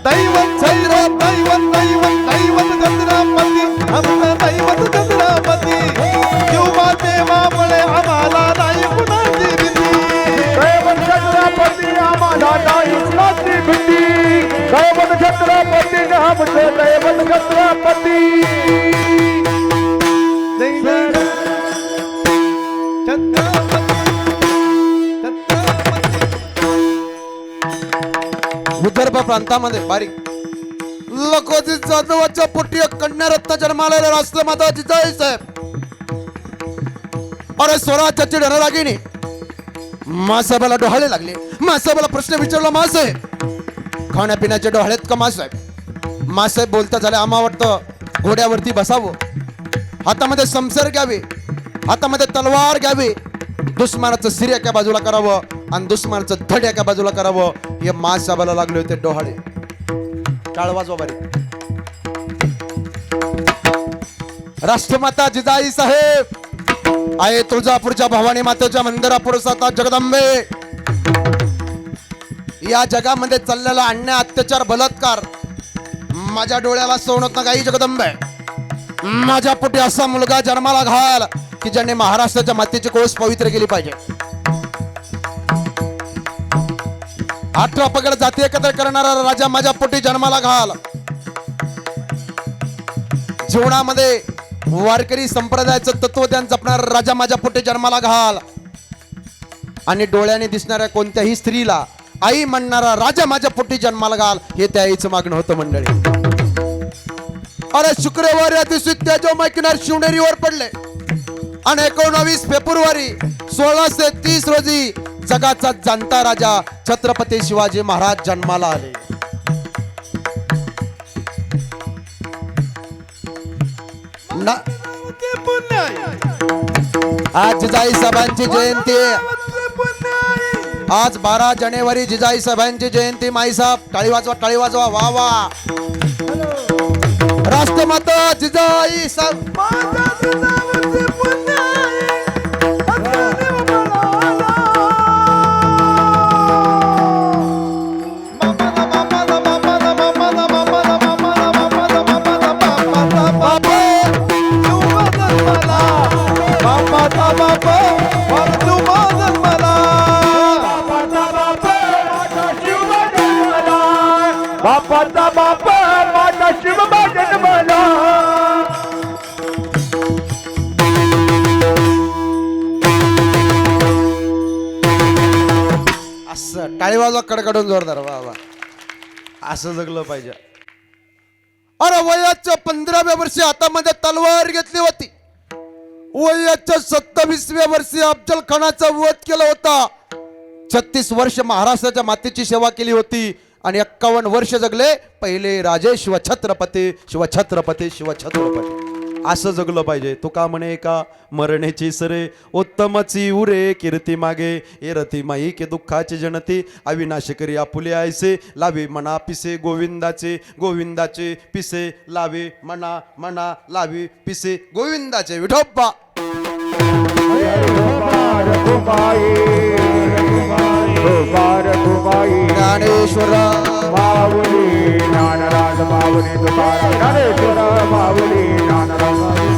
दैवत दैवत दैवत दैवत दैवत छत्रपती आमचं दैवत छत्रपती किंवा देवामुळे आम्हाला नाही कुणाची भीती दैवत छत्रपती आम्हाला काहीच नसती भीती दैवत छत्रपती आमचे दैवत छत्रपती विदर्भ प्रांतामध्ये बारीक लखोजी जाधवाच्या पोटी कन्यारत्न जन्माला राष्ट्रमाता जिजाई साहेब अरे स्वराज्याची रणरागिणी मासाहेबाला डोहाळे लागले मासाहेबाला प्रश्न विचारला मासाहेब खाण्यापिण्याचे डोहाळेत का मासाहेब मासाहेब बोलता झाले आम्हा वाटतं घोड्यावरती बसावं हातामध्ये समसर घ्यावे हातामध्ये तलवार घ्यावी दुश्मनाचं सिर एका बाजूला करावं आणि दुश्मनाचं धड एका बाजूला करावं हे मासाहेबाला लागले होते डोहाळे टाळ वाजवा बारी राष्ट्रमाता जिजाई साहेब आहे तुळजापूरच्या भवानी मातेच्या मंदिरापुरसात जगदंबे या जगामध्ये चाललेला अन्याय अत्याचार बलात्कार माझ्या डोळ्याला सोडत ना काही जगदंबे माझ्या पोटी असा मुलगा जन्माला घाल की ज्याने महाराष्ट्राच्या मातेची कोस पवित्र केली पाहिजे 18 पगड जाती एकत्र करणारा राजा माझ्या पोटी जन्माला घाल जीवनामध्ये वारकरी संप्रदायाचं तत्वज्ञान जपणारा राजा माझ्या पोटी जन्माला घाल आणि डोळ्याने दिसणाऱ्या कोणत्याही स्त्रीला आई म्हणणारा राजा माझ्या पोटी जन्माला घाल हे त्या आईचं मागणं होतं मंडळी अरे शुक्रवारी अतिशय जो मैकिनार शिवनेरीवर पडले आणि 19 फेब्रुवारी 1630 रोजी जगाचा जाणता राजा छत्रपती शिवाजी महाराज जन्माला आले आज जिजाई साहेबांची जयंती आज 12 जानेवारी जिजाई साहेबांची जयंती माईसाहेब टाळी वाजवा वा वा राष्ट्रमाता जिजाई साहेब बापाचा बाप माझा शिवबा जन्मला वाजवा कडकडून जोरदार वा वा असं जगलं पाहिजे अरे वयाच्या 15व्या वर्षी हातामध्ये तलवार घेतली होती वयाच्या 27व्या वर्षी अफजल खानाचा वध केला होता 36 वर्ष महाराष्ट्राच्या मातेची सेवा केली होती आणि 51 वर्ष जगले पहिले राजे शिवछत्रपती शिवछत्रपती शिवछत्रपती असं जगलं पाहिजे तो का म्हणे का मरण्याची सरे उत्तमची उरे कीर्ती मागे एरती माई के दुःखाची जनती अविनाश करी आपुले आयसे लावे मना पिसे गोविंदाचे गोविंदाचे पिसे लावे मना मना लावे पिसे गोविंदाचे विठोबा ज्ञानेश्वरा माऊली ज्ञानराज माऊली तुकाराम ज्ञानेश्वर माऊली